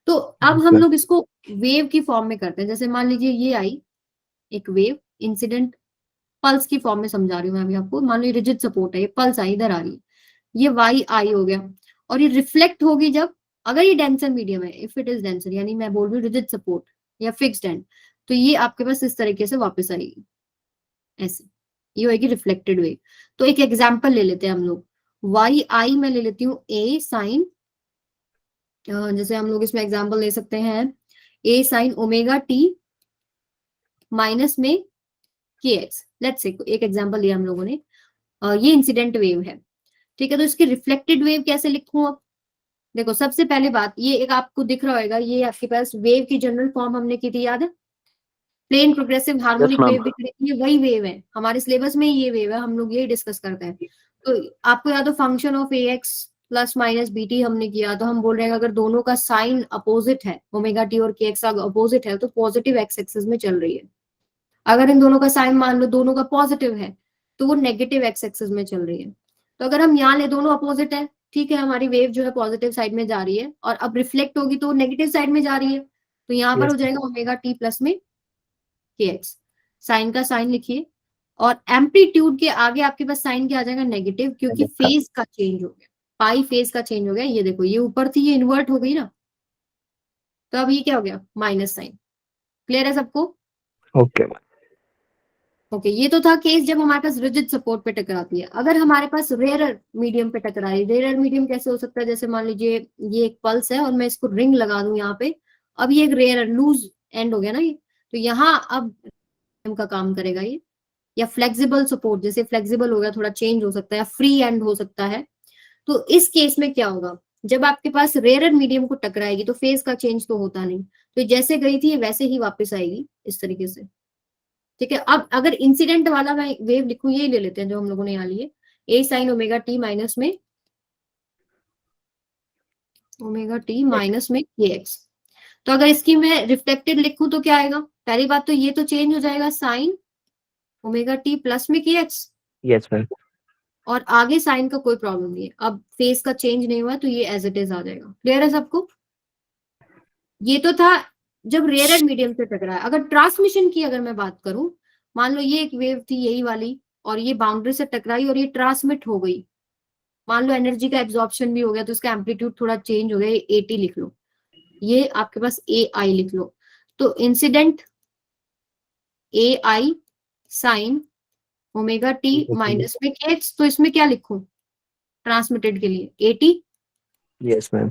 [SPEAKER 1] तो अब हम लोग इसको वेव की फॉर्म में करते हैं। जैसे मान लीजिए ये आई एक वेव, इंसिडेंट पल्स की फॉर्म में समझा रही हूँ मैं अभी आपको। मान लो रिजिड सपोर्ट है, ये पल्स आई इधर आ रही है, ये वाई आई हो गया, और ये रिफ्लेक्ट होगी जब, अगर ये डेंसर मीडियम है, इफ इट इज डेंसर, यानी मैं बोल रही हूँ रिजिड सपोर्ट या फिक्स्ड एंड, तो ये आपके पास इस तरीके से वापस आएगी, ऐसे ये होगी रिफ्लेक्टेड वेव। तो एक एग्जाम्पल ले लेते हैं हम लोग, वाई आई में ले लेती हूँ ए साइन, जैसे हम लोग इसमें एग्जाम्पल ले सकते हैं ए साइन ओमेगा टी माइनस में के एक्स। लेट्स से एक एग्जाम्पल लिया हम लोगों ने, ये इंसिडेंट वेव है, ठीक है। तो इसकी रिफ्लेक्टेड वेव कैसे लिखूं अब? देखो सबसे पहले बात, ये एक आपको दिख रहा होगा, ये आपके पास वेव की जनरल फॉर्म हमने की थी, याद है? Plane progressive harmonic
[SPEAKER 2] ma'am.
[SPEAKER 1] Wave दिख रही है, ये वही वेव है हमारे सिलेबस में, ये वेव है, हम लोग यही डिस्कस करते हैं। तो आपको याद हो function of a x plus minus b t हमने किया, तो हम बोल रहे हैं अगर दोनों का साइन अपोजिट है, ओमेगा टी और के एक्स अपोजिट है, तो पॉजिटिव एक्स एक्सिस में चल रही है। अगर इन दोनों का साइन मान लो दोनों का पॉजिटिव है, तो वो नेगेटिव एक्स एक्सिस में चल रही है। तो अगर हम यहाँ ले, दोनों अपोजिट है, ठीक है, हमारी वेव जो है पॉजिटिव साइड में जा रही है, और अब रिफ्लेक्ट होगी तो नेगेटिव साइड में जा रही है, तो यहाँ पर हो जाएगा ओमेगा टी प्लस में के एक्स। साइन का साइन लिखिए, और एम्पलीट्यूड के आगे आपके पास साइन क्या आ जाएगा? नेगेटिव, क्योंकि फेज का चेंज हो गया, पाई फेज का चेंज हो गया। ये देखो, ये ऊपर थी, ये इन्वर्ट हो गई ना, तो अब ये क्या हो गया? Minus sign. क्लियर है सबको?
[SPEAKER 2] ओके
[SPEAKER 1] ओके, ये तो था केस जब हमारे पास रिजिड सपोर्ट पे टकराती है। अगर हमारे पास रेयर मीडियम पे टकराई, रेयर मीडियम कैसे हो सकता है? जैसे मान लीजिए ये एक पल्स है और मैं इसको रिंग लगा दूं यहाँ पे, अब ये एक रेयर लूज एंड हो गया ना ये, तो यहाँ अब का काम करेगा ये। या फ्लेक्सिबल सपोर्ट, जैसे फ्लेक्सिबल हो गया, थोड़ा चेंज हो सकता है, या फ्री एंड हो सकता है। तो इस केस में क्या होगा? जब आपके पास रेयर मीडियम को टकराएगी तो फेज का चेंज तो होता नहीं, तो जैसे गई थी वैसे ही वापस आएगी, इस तरीके से, ठीक है। अब अगर इंसिडेंट वाला मैं वेव लिखूं, ये ले लेते हैं जो हम लोगों ने यहाँ लिए, ए साइन ओमेगा टी माइनस में के एक्स। तो अगर इसकी मैं रिफ्लेक्टेड लिखूं तो क्या आएगा? पहली बात तो ये तो चेंज हो जाएगा, साइन ओमेगा टी प्लस में के एक्स,
[SPEAKER 2] यस मैम।
[SPEAKER 1] और आगे साइन का कोई प्रॉब्लम नहीं है, अब फेज का चेंज नहीं हुआ, तो ये एज इट इज आ जाएगा। क्लियर है सबको? ये तो था जब रेयर मीडियम से टकराया। अगर ट्रांसमिशन की अगर मैं बात करूं, मान लो ये एक वेव थी यही वाली, और ये बाउंड्री से टकराई और ये ट्रांसमिट हो गई, मान लो एनर्जी का एब्जॉर्प्शन भी हो गया, तो इसका एम्पलीट्यूड थोड़ा चेंज हो गया, ये एटी लिख लो, ये आपके पास ए आई लिख लो। तो इंसिडेंट ए आई साइन ओमेगा टी माइनस में के एक्स, तो इसमें क्या लिखूं ट्रांसमिटेड के लिए? Eighty,
[SPEAKER 2] yes ma'am.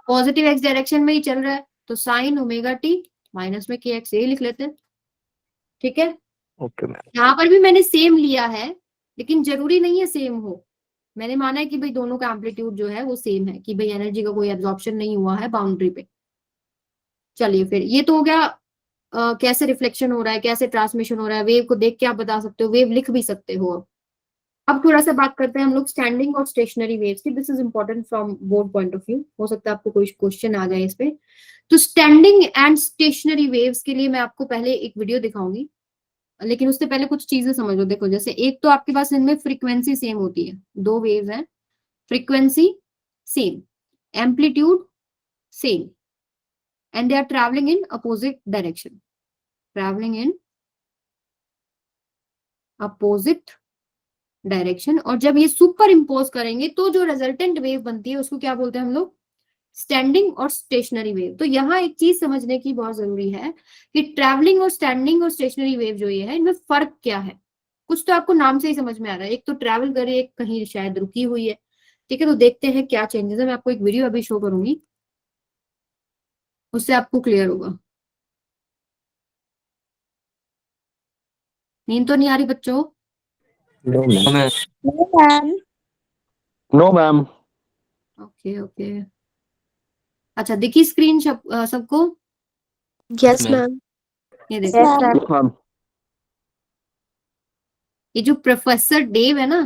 [SPEAKER 1] Positive x direction में ही चल रहा है, तो साइन ओमेगा टी माइनस में के एक्स, यही लिख लेते हैं, ठीक है।
[SPEAKER 2] Okay ma'am.
[SPEAKER 1] यहाँ पर भी मैंने सेम लिया है, लेकिन जरूरी नहीं है सेम हो। मैंने माना है कि भाई दोनों का एम्पलीट्यूड जो है वो सेम है, कि भाई एनर्जी का कोई एब्जॉर्प्शन नहीं हुआ है बाउंड्री पे। चलिए फिर ये तो हो गया कैसे रिफ्लेक्शन हो रहा है, कैसे ट्रांसमिशन हो रहा है। वेव को देख के आप बता सकते हो, वेव लिख भी सकते हो। अब थोड़ा सा बात करते हैं हम लोग स्टैंडिंग और स्टेशनरी वेव्स की। This is important from both point of view, हो सकता है आपको कोई क्वेश्चन आ जाए इस पे। तो स्टैंडिंग एंड स्टेशनरी वेव्स के लिए मैं आपको पहले एक वीडियो दिखाऊंगी, लेकिन उससे पहले कुछ चीजें समझ लो। देखो जैसे एक तो आपके पास इनमें फ्रीक्वेंसी सेम होती है, दो वेव्स हैं, frequency same, amplitude same, and they are traveling in opposite direction, traveling in opposite direction। और जब ये सुपर इम्पोज करेंगे तो जो रिजल्टेंट वेव बनती है उसको क्या बोलते हैं हम लोग? स्टैंडिंग और स्टेशनरी वेव। तो यहाँ एक चीज समझने की बहुत जरूरी है कि ट्रैवलिंग और स्टैंडिंग और स्टेशनरी वेव जो ये है, इनमें फर्क क्या है। कुछ तो आपको नाम से ही समझ में आ रहा है, एक तो ट्रैवल कर रही है, कहीं शायद रुकी हुई है, ठीक है, तो देखते हैं क्या चेंजेस है। मैं आपको एक वीडियो अभी शो करूंगी, उससे आपको क्लियर होगा। नींद तो नहीं आ रही बच्चों?
[SPEAKER 2] No ma'am.
[SPEAKER 3] No, ma'am.
[SPEAKER 2] No ma'am.
[SPEAKER 1] Okay okay. अच्छा, दिखी स्क्रीन सबको?
[SPEAKER 3] Yes, ma'am.
[SPEAKER 1] ये
[SPEAKER 3] Yes,
[SPEAKER 1] देखो,
[SPEAKER 3] ma'am.
[SPEAKER 2] Yes ma'am.
[SPEAKER 1] ये जो प्रोफेसर डेव है ना,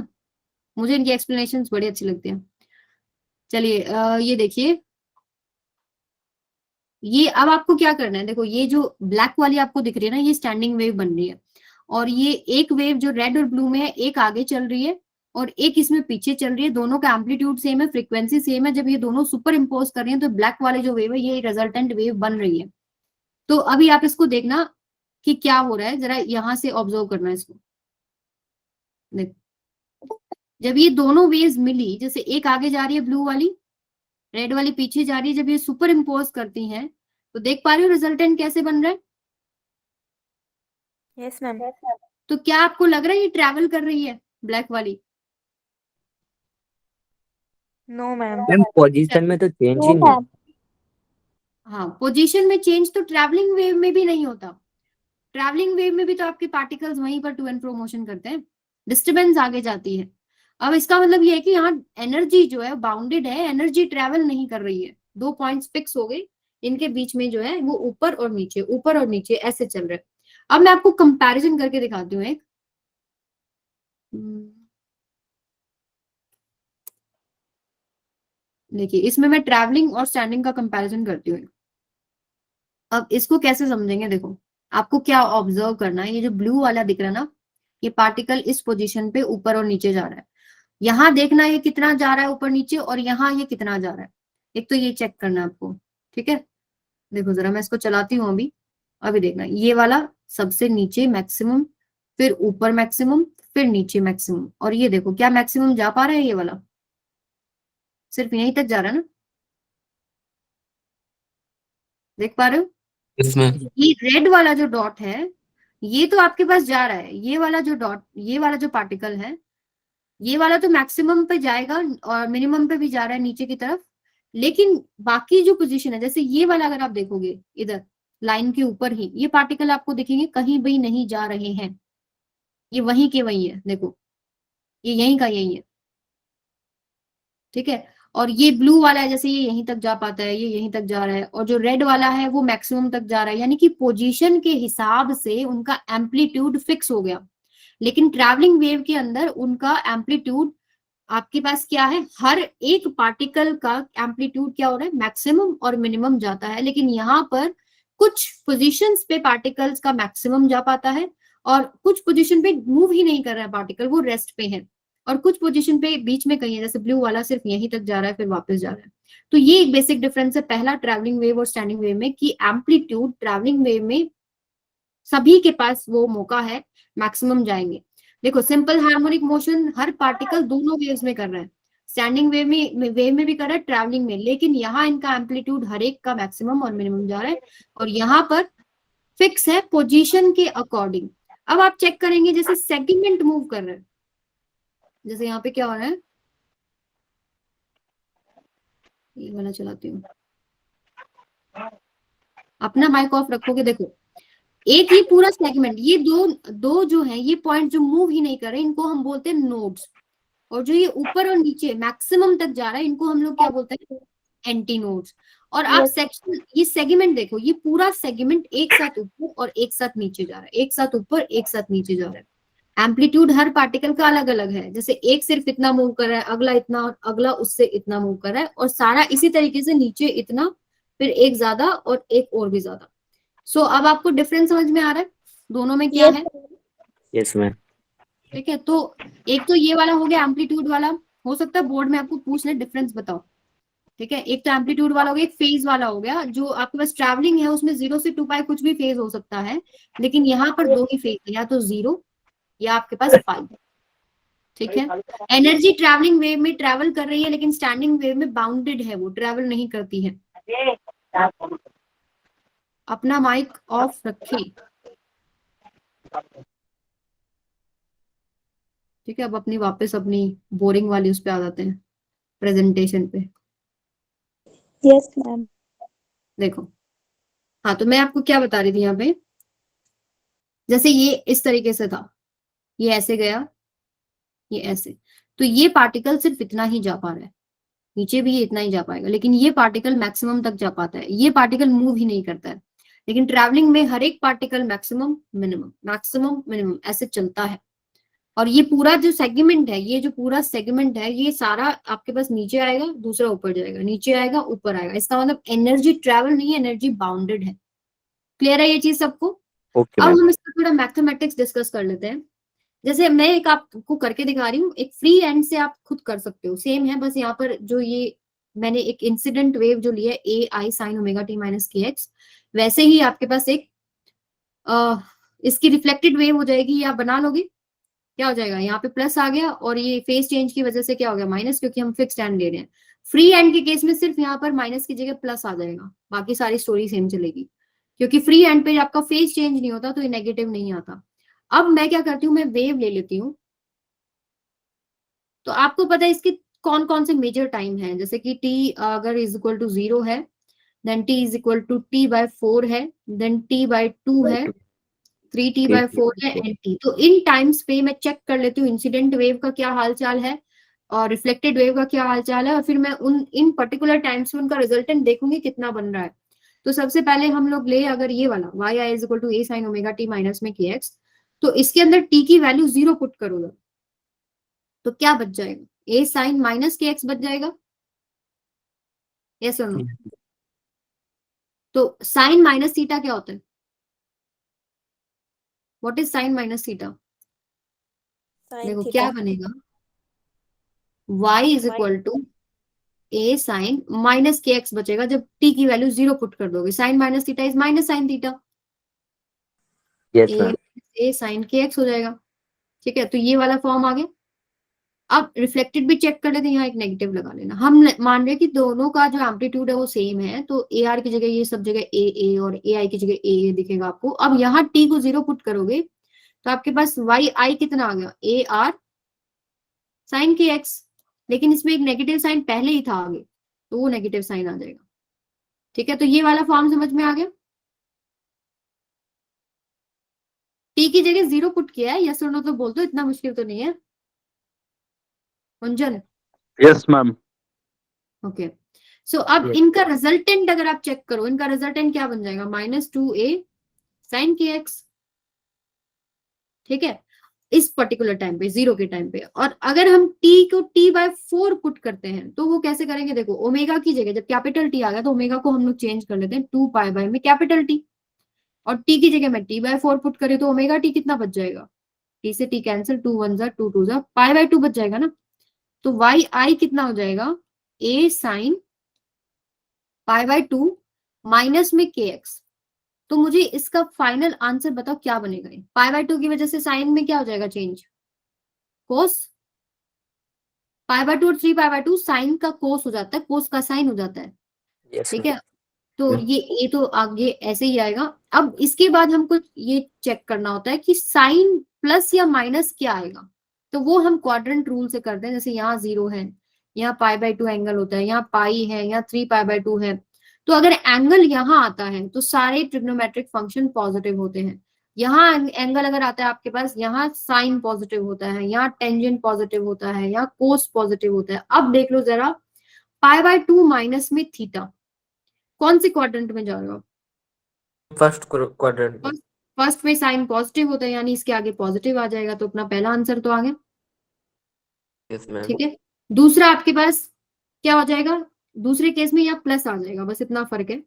[SPEAKER 1] मुझे इनकी एक्सप्लेनेशंस बड़ी अच्छी लगती हैं। चलिए ये देखिए, ये अब आपको क्या करना है, देखो ये जो ब्लैक वाली आपको दिख रही है ना, ये स्टैंडिंग वेव बन रही है। और ये एक वेव जो रेड और ब्लू में है, एक आगे चल रही है और एक इसमें पीछे चल रही है। दोनों का एम्पलीट्यूड सेम है, फ्रीक्वेंसी सेम है। जब ये दोनों सुपर इम्पोज कर रही है तो ब्लैक वाली जो वेव है ये रिजल्टेंट वेव बन रही है। तो अभी आप इसको देखना कि क्या हो रहा है, जरा यहां से ऑब्जर्व करना है इसको। देखो, जब ये दोनों वेव्स मिली, जैसे एक आगे जा रही है ब्लू वाली, रेड वाली पीछे जा रही है, जब ये सुपर इम्पोज करती हैं तो देख पा रहे हो रिजल्टेंट कैसे बन रहा है?
[SPEAKER 3] Yes, ma'am.
[SPEAKER 1] तो क्या आपको लग रहा है ये ट्रैवल कर रही है ब्लैक वाली?
[SPEAKER 3] No, ma'am.
[SPEAKER 2] मैम पोजीशन में तो चेंज ही
[SPEAKER 3] No,
[SPEAKER 2] नहीं।
[SPEAKER 3] ma'am.
[SPEAKER 1] हाँ, पोजीशन में चेंज तो ट्रैवलिंग वेव में भी नहीं होता। ट्रैवलिंग वेव में भी तो आपके पार्टिकल्स वहीं पर टू एंड फ्रो मोशन करते हैं, डिस्टरबेंस आगे जाती है। अब इसका मतलब ये है कि यहाँ एनर्जी जो है बाउंडेड है, एनर्जी ट्रैवल नहीं कर रही है। दो पॉइंट्स फिक्स हो गए, इनके बीच में जो है वो ऊपर और नीचे ऐसे चल रहे हैं। अब मैं आपको कंपैरिजन करके दिखाती हूँ एक। देखिए, इसमें मैं ट्रैवलिंग और स्टैंडिंग का कंपैरिजन करती हूँ। अब इसको कैसे समझेंगे, देखो आपको क्या ऑब्जर्व करना है। ये जो ब्लू वाला दिख रहा है ना, ये पार्टिकल इस पोजीशन पे ऊपर और नीचे जा रहा है। यहाँ देखना ये कितना जा रहा है ऊपर नीचे, और यहाँ ये कितना जा रहा है। एक तो ये चेक करना है आपको, ठीक है। देखो जरा मैं इसको चलाती हूँ अभी। अभी देखना, ये वाला सबसे नीचे मैक्सिमम, फिर ऊपर मैक्सिमम, फिर नीचे मैक्सिमम। और ये देखो क्या मैक्सिमम जा पा रहा है, ये वाला सिर्फ यहीं तक जा रहा है ना, देख पा रहे हो?
[SPEAKER 2] इसमें
[SPEAKER 1] ये रेड वाला जो डॉट है, ये तो आपके पास जा रहा है। ये वाला जो डॉट, ये वाला जो पार्टिकल है, ये वाला तो मैक्सिमम पे जाएगा और मिनिमम पे भी जा रहा है नीचे की तरफ। लेकिन बाकी जो पोजीशन है, जैसे ये वाला अगर आप देखोगे इधर लाइन के ऊपर ही, ये पार्टिकल आपको दिखेंगे कहीं भी नहीं जा रहे हैं। ये वहीं के वहीं है, देखो ये यहीं का यहीं है, ठीक है। और ये ब्लू वाला है, जैसे ये यहीं तक जा पाता है, ये यहीं तक जा रहा है। और जो रेड वाला है वो मैक्सिमम तक जा रहा है, यानी कि पोजीशन के हिसाब से उनका एम्पलीट्यूड फिक्स हो गया। लेकिन ट्रैवलिंग वेव के अंदर उनका एम्पलीट्यूड, आपके पास क्या है, हर एक पार्टिकल का एम्पलीट्यूड क्या हो रहा है, मैक्सिमम और मिनिमम जाता है। लेकिन यहाँ पर कुछ पोजीशंस पे पार्टिकल्स का मैक्सिमम जा पाता है और कुछ पोजीशन पे मूव ही नहीं कर रहा है पार्टिकल, वो रेस्ट पे है। और कुछ पोजीशन पे बीच में कहीं है, जैसे ब्लू वाला सिर्फ यहीं तक जा रहा है फिर वापस जा रहा है। तो ये एक बेसिक डिफरेंस है पहला ट्रैवलिंग वेव और स्टैंडिंग वेव में, कि एम्पलीट्यूड ट्रैवलिंग वेव में सभी के पास वो मौका है, मैक्सिमम जाएंगे। देखो सिंपल हार्मोनिक मोशन हर पार्टिकल दोनों वेव्स में कर रहा है, स्टैंडिंग वेव में भी कर रहा है, ट्रैवलिंग में। लेकिन यहाँ इनका एम्पलीट्यूड हर एक का मैक्सिमम और मिनिमम जा रहा है, और यहाँ पर फिक्स है पोजीशन के अकॉर्डिंग। अब आप चेक करेंगे जैसे सेगमेंट मूव कर रहे हैं, जैसे यहाँ पे क्या हो रहा है, ये वाला चलाती हूँ, अपना माइक ऑफ रखोगे, देखो एक ही पूरा सेगमेंट, ये दो दो जो है ये पॉइंट जो मूव ही नहीं कर रहे, इनको हम बोलते हैं नोड्स। और जो ये ऊपर और नीचे मैक्सिमम तक जा रहा है, इनको हम लोग क्या बोलते हैं, एंटी नोड्स। और आप
[SPEAKER 3] Yes.
[SPEAKER 1] सेक्शन, ये सेगमेंट देखो, ये पूरा सेगमेंट एक साथ ऊपर और एक साथ नीचे जा रहा है, एक साथ ऊपर एक साथ नीचे जा रहा है। एम्पलीट्यूड हर पार्टिकल का अलग अलग है, जैसे एक सिर्फ इतना मूव कर रहा है, अगला इतना, और अगला उससे इतना मूव कर रहा है, और सारा इसी तरीके से नीचे इतना, फिर एक ज्यादा और एक और भी ज्यादा। सो अब आपको डिफरेंस समझ में आ रहा है दोनों में क्या
[SPEAKER 3] Yes.
[SPEAKER 1] है?
[SPEAKER 2] Yes ma'am.
[SPEAKER 1] ठीक है, तो एक तो ये वाला हो गया एम्पलीट्यूड वाला। हो सकता है बोर्ड में आपको पूछ ले डिफरेंस बताओ, ठीक है। एक तो एम्पलीट्यूड वाला हो गया, एक फेज वाला हो गया। जो आपके पास ट्रैवलिंग है उसमें 0 से 2 पाई कुछ भी फेज हो सकता है, लेकिन यहाँ पर दो ही फेज है, या तो 0 या आपके पास पाई, ठीक है। एनर्जी ट्रैवलिंग वेव में ट्रैवल कर रही है, लेकिन स्टैंडिंग वेव में बाउंडेड है, वो ट्रैवल नहीं करती है। अपना माइक ऑफ रखें, ठीक है। अब अपनी वापस अपनी बोरिंग वाली उस पे आ जाते हैं। प्रेजेंटेशन पे।
[SPEAKER 3] Yes, ma'am.
[SPEAKER 1] देखो, हाँ, तो मैं आपको क्या बता रही थी यहाँ पे, जैसे ये इस तरीके से था, ये ऐसे गया, ये ऐसे, तो ये पार्टिकल सिर्फ इतना ही जा पा रहा है, नीचे भी ये इतना ही जा पाएगा, लेकिन ये पार्टिकल मैक्सिमम तक जा पाता है, ये पार्टिकल मूव ही नहीं करता है। लेकिन ट्रैवलिंग में हर एक पार्टिकल मैक्सिमम मिनिमम ऐसे चलता है। और ये पूरा जो सेगमेंट है, ये जो पूरा सेगमेंट है, ये सारा आपके पास नीचे आएगा, दूसरा ऊपर जाएगा, नीचे आएगा, ऊपर आएगा। इसका मतलब एनर्जी ट्रैवल नहीं है, एनर्जी बाउंडेड है। क्लियर है ये चीज सबको?
[SPEAKER 2] ओके
[SPEAKER 1] अब
[SPEAKER 2] मैम।
[SPEAKER 1] हम इसका थोड़ा मैथमेटिक्स डिस्कस कर लेते हैं। जैसे मैं एक आपको करके दिखा रही हूँ, एक फ्री एंड से आप खुद कर सकते हो, सेम है, बस यहाँ पर जो ये मैंने एक इंसिडेंट वेव जो लिया है ए आई sine omega T minus k x, वैसे ही आपके पास एक इसकी रिफ्लेक्टेड वेव हो जाएगी, ये आप बना लोगे। क्या हो जाएगा, यहाँ पे प्लस आ गया, और ये फेज चेंज की वजह से क्या हो गया, माइनस, क्योंकि हम फिक्स एंड ले रहे हैं। फ्री एंड के केस में सिर्फ यहाँ पर माइनस की जगह प्लस आ जाएगा, बाकी सारी स्टोरी सेम चलेगी, क्योंकि फ्री एंड पे आपका फेज चेंज नहीं होता, तो ये नेगेटिव नहीं आता। अब मैं क्या करती हूँ, मैं वेव ले लेती हूँ। तो आपको पता है इसके कौन कौन से मेजर टाइम है, जैसे कि t अगर इज इक्वल टू 0 है, then t is equal to t/4 है, देन t/2 है, 3t/4 है, एंड t। तो इन टाइम्स पे मैं चेक कर लेती हूँ इंसिडेंट वेव का क्या हाल चाल है और रिफ्लेक्टेड वेव का क्या हाल चाल है, और फिर मैं उन इन पर्टिकुलर टाइम्स में उनका रिजल्टेंट देखूंगी कितना बन रहा है। तो सबसे पहले हम लोग ले अगर ये वाला y i is equal to a sin omega t minus में kx, तो इसके अंदर t की वैल्यू 0 पुट करोगे तो क्या बच जाएगा, a sin माइनस kx बच जाएगा, यस और नो? तो साइन माइनस थीटा क्या होता है, what is sine minus theta?
[SPEAKER 3] Sin
[SPEAKER 1] देखो
[SPEAKER 3] theta.
[SPEAKER 1] क्या बनेगा, y is equal to a sine minus k x बचेगा जब t की वैल्यू 0 पुट कर दोगे। Sine minus theta is minus sine theta,
[SPEAKER 2] yes
[SPEAKER 1] a
[SPEAKER 2] ma'am.
[SPEAKER 1] a sine k x हो जाएगा। ठीक है, तो ये वाला फॉर्म आ गया। अब रिफ्लेक्टेड भी चेक कर लेते हैं, यहाँ एक नेगेटिव लगा लेना। हम मान रहे हैं कि दोनों का जो एम्पलीट्यूड है वो सेम है, तो ए आर की जगह ये सब जगह ए और ए आई की जगह ए दिखेगा आपको। अब यहाँ टी को 0 पुट करोगे तो आपके पास वाई आई कितना आ गया, A R sign k x, लेकिन इसमें एक नेगेटिव साइन पहले ही था आगे, तो वो नेगेटिव साइन आ जाएगा। ठीक है, तो ये वाला फॉर्म समझ में आ गया। टी की जगह 0 पुट किया है, यस और नो तो बोल दो, इतना मुश्किल तो नहीं है। Gunjan?
[SPEAKER 2] Yes ma'am.
[SPEAKER 1] Okay, so अब इनका रिजल्टेंट अगर आप चेक करो, इनका रिजल्टेंट क्या बन जाएगा, -2a sin kx। ठीक है, इस पर्टिकुलर टाइम पे, 0 के टाइम पे। और अगर हम t को t/4 पुट करते हैं तो वो कैसे करेंगे, देखो ओमेगा की जगह जब कैपिटल T आ गया तो ओमेगा को हम लोग चेंज कर लेते हैं 2 में कैपिटल T, और t की जगह में t/4 पुट करें तो ओमेगा t कितना बच जाएगा, t से t कैंसिल, 2 1 जा 2 2 जा π/2 बच जाएगा ना। तो वाई आई कितना हो जाएगा, a साइन π/2 माइनस में kx। तो मुझे इसका फाइनल आंसर बताओ क्या बनेगा। π/2 की वजह से साइन में क्या हो जाएगा चेंज, कोस। π/2 और 3π/2 साइन का कोस हो जाता है, कोस का साइन हो जाता है।
[SPEAKER 2] यस
[SPEAKER 1] ठीक है, तो ये तो आगे ऐसे ही आएगा। अब इसके बाद हमको ये चेक करना होता है कि साइन प्लस या माइनस क्या आएगा, तो वो हम क्वाड्रेंट रूल से करते हैं। जैसे यहाँ 0 है, यहाँ π/2 एंगल होता है, यहाँ पाई है, यहाँ 3π/2 है। तो अगर एंगल यहाँ आता है तो सारे ट्रिग्नोमेट्रिक फंक्शन पॉजिटिव होते हैं। यहाँ एंगल अगर आता है आपके पास, यहाँ साइन पॉजिटिव होता है, यहाँ टेंजेंट पॉजिटिव होता है, यहाँ कोस पॉजिटिव होता है। अब देख लो जरा, π/2 माइनस में थीटा कौन से क्वाड्रेंट में जा रहे हो?
[SPEAKER 4] फर्स्ट क्वाड्रेंट में।
[SPEAKER 1] फर्स्ट में साइन पॉजिटिव होता है, यानी इसके आगे पॉजिटिव आ जाएगा, तो अपना पहला आंसर तो आ गया।
[SPEAKER 4] Yes ma'am.
[SPEAKER 1] ठीक है, दूसरा आपके पास क्या हो जाएगा, दूसरे केस में यहाँ प्लस आ जाएगा, बस इतना फर्क है।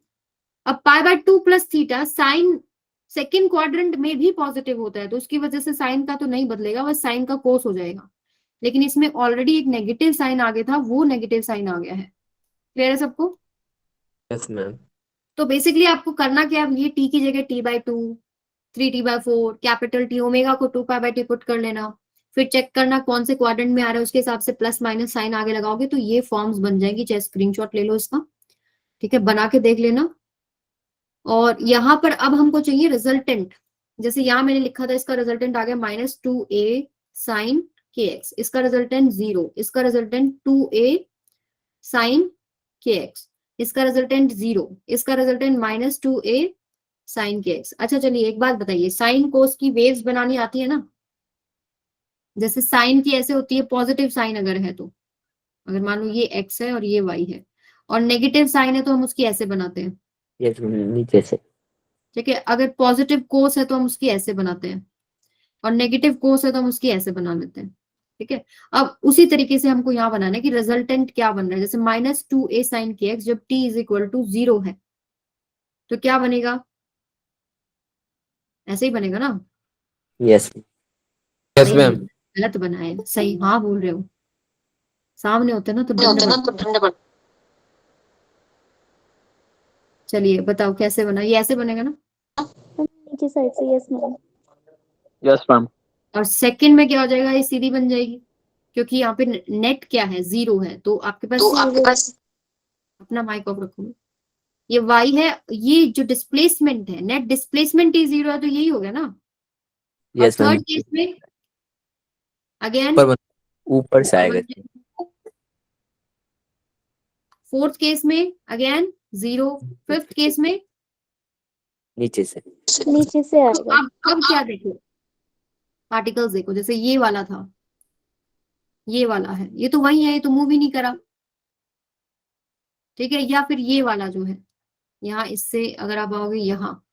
[SPEAKER 1] अब π/2 plus theta sine second quadrant में भी पॉजिटिव होता है, तो उसकी वजह से साइन का तो नहीं बदलेगा, बस साइन का कोस हो जाएगा। लेकिन इसमें ऑलरेडी एक नेगेटिव साइन आ गया था, वो नेगेटिव साइन आ गया है। क्लियर है सबको?
[SPEAKER 4] Yes ma'am.
[SPEAKER 1] तो बेसिकली आपको करना क्या है, ये t की जगह t/2, 3t/4, capital T, omega को 2π/t पुट कर लेना, फिर चेक करना कौन से क्वाड्रेंट में आ रहा है, उसके हिसाब से प्लस माइनस साइन आगे लगाओगे तो ये फॉर्म्स बन जाएंगी। चाहे स्क्रीनशॉट ले लो इसका, ठीक है, बना के देख लेना। और यहाँ पर अब हमको चाहिए रिजल्टेंट। जैसे यहाँ मैंने लिखा था, इसका रिजल्टेंट आ गया -2a sin kx, इसका रिजल्टेंट 0, इसका resultant 2a sine k x, इसका रिजल्टेंट 0, इसका resultant -2a sine k x. अच्छा चलिए एक बात बताइए, साइन कोस की वेव्स बनानी आती है ना? जैसे साइन की ऐसे होती है, पॉजिटिव साइन अगर है तो, अगर मान लो ये x है और ये y है, और नेगेटिव साइन है तो हम उसकी ऐसे बनाते हैं,
[SPEAKER 2] यस मैम, नीचे से।
[SPEAKER 1] ठीक है। अगर पॉजिटिव कोस है तो हम उसकी ऐसे बनाते हैं, और नेगेटिव कोस है तो हम उसकी ऐसे बना लेते हैं, ठीक है। अब उसी तरीके से हमको यहाँ बनाना है कि रिजल्टेंट क्या बन रहा है। जैसे -2a साइन के एक्स जब t = 0 है तो क्या बनेगा? ऐसे ही बनेगा ना?
[SPEAKER 2] यस
[SPEAKER 4] यस
[SPEAKER 1] नहीं
[SPEAKER 4] मैम।
[SPEAKER 1] नहीं, गलत बनाए, सही हाँ बोल रहे हो। सामने होते ना तो डंडे पड़- चलिए बताओ कैसे बना, ये ऐसे बनेगा ना?
[SPEAKER 3] नीचे साइड से, यस मैम।
[SPEAKER 2] Yes ma'am.
[SPEAKER 1] और सेकंड में क्या हो जाएगा? ये सीधी बन जाएगी, क्योंकि यहाँ पे नेट क्या है? 0 है, तो आपके पास अपना माइक ऑफ रखो। ये y है, ये जो डिस्प्लेसमेंट है, नेट डिस्प्लेसमेंट ही 0 है, तो यही हो गया ना। और
[SPEAKER 2] यस मैम,
[SPEAKER 1] थर्ड केस में अगेन
[SPEAKER 2] ऊपर से आएगा।
[SPEAKER 1] फोर्थ केस में अगेन 0, फिफ्थ केस में
[SPEAKER 2] नीचे से।
[SPEAKER 3] नीचे से आएगा।
[SPEAKER 1] अब क्या देखो, पार्टिकल्स देखो, जैसे ये वाला था, ये वाला है, ये तो वही है, ये तो मूव ही नहीं करा, ठीक है। या फिर ये वाला जो है, यहाँ इससे अगर आप आओगे यहाँ,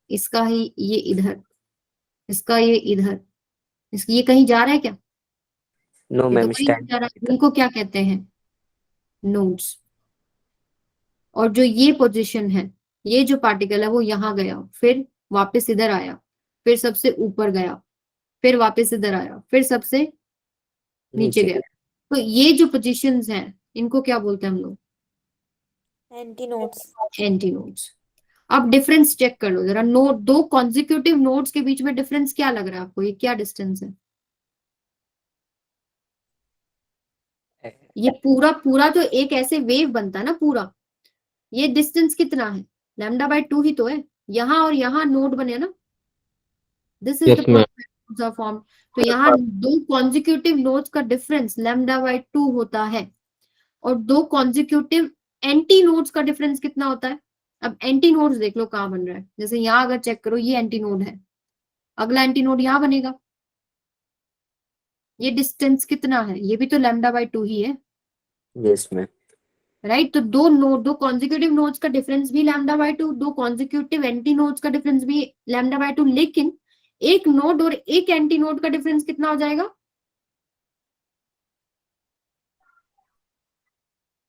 [SPEAKER 1] इसका ही ये इधर, इसका ये इधर, ये कहीं जा रहा है क्या?
[SPEAKER 2] नो
[SPEAKER 1] ये तो
[SPEAKER 2] मैम,
[SPEAKER 1] कहीं नहीं
[SPEAKER 2] स्टैंड।
[SPEAKER 1] जा रहा है। इनको क्या कहते हैं? नोड्स। और जो ये पोजीशन है, ये जो पार्टिकल है वो यहाँ गया, फिर वापस इधर आया, फिर सबसे ऊपर गया, फिर वापस इधर आया, फिर सबसे नीचे गया। तो ये जो पोजीशंस हैं इनको क्या बोलते हैं हम लोग?
[SPEAKER 3] Anti nodes.
[SPEAKER 1] Anti nodes. अब डिफरेंस चेक कर लो जरा, नोड, दो कॉन्जिक्यूटिव नोड्स के बीच में डिफरेंस क्या लग रहा है आपको? ये क्या डिस्टेंस है? ये पूरा पूरा तो एक ऐसे वेव बनता है ना पूरा, ये डिस्टेंस कितना है? λ/2 ही तो है। यहाँ और यहाँ नोड बने ना, दिस इज द फॉर्म। तो यहाँ दो कॉन्जिक्यूटिव नोड्स का डिफरेंस λ/2 होता है, और दो कॉन्जिक्यूटिव एंटी नोड्स का डिफरेंस कितना होता है? अब एंटी नोड्स देख लो कहाँ बन रहा है। जैसे यहाँ अगर चेक करो, ये एंटी नोड है, अगला एंटी नोड यहाँ बनेगा, ये डिस्टेंस कितना है? ये भी तो λ/2 ही है,
[SPEAKER 2] यस मैम।
[SPEAKER 1] राइट। तो दो कॉन्जिक्यूटिव नोड्स का डिफरेंस भी λ/2, दो कॉन्जिक्यूटिव एंटी नोड्स का डिफरेंस भी λ/2, लेकिन एक नोड और एक एंटी नोड का डिफरेंस कितना हो जाएगा?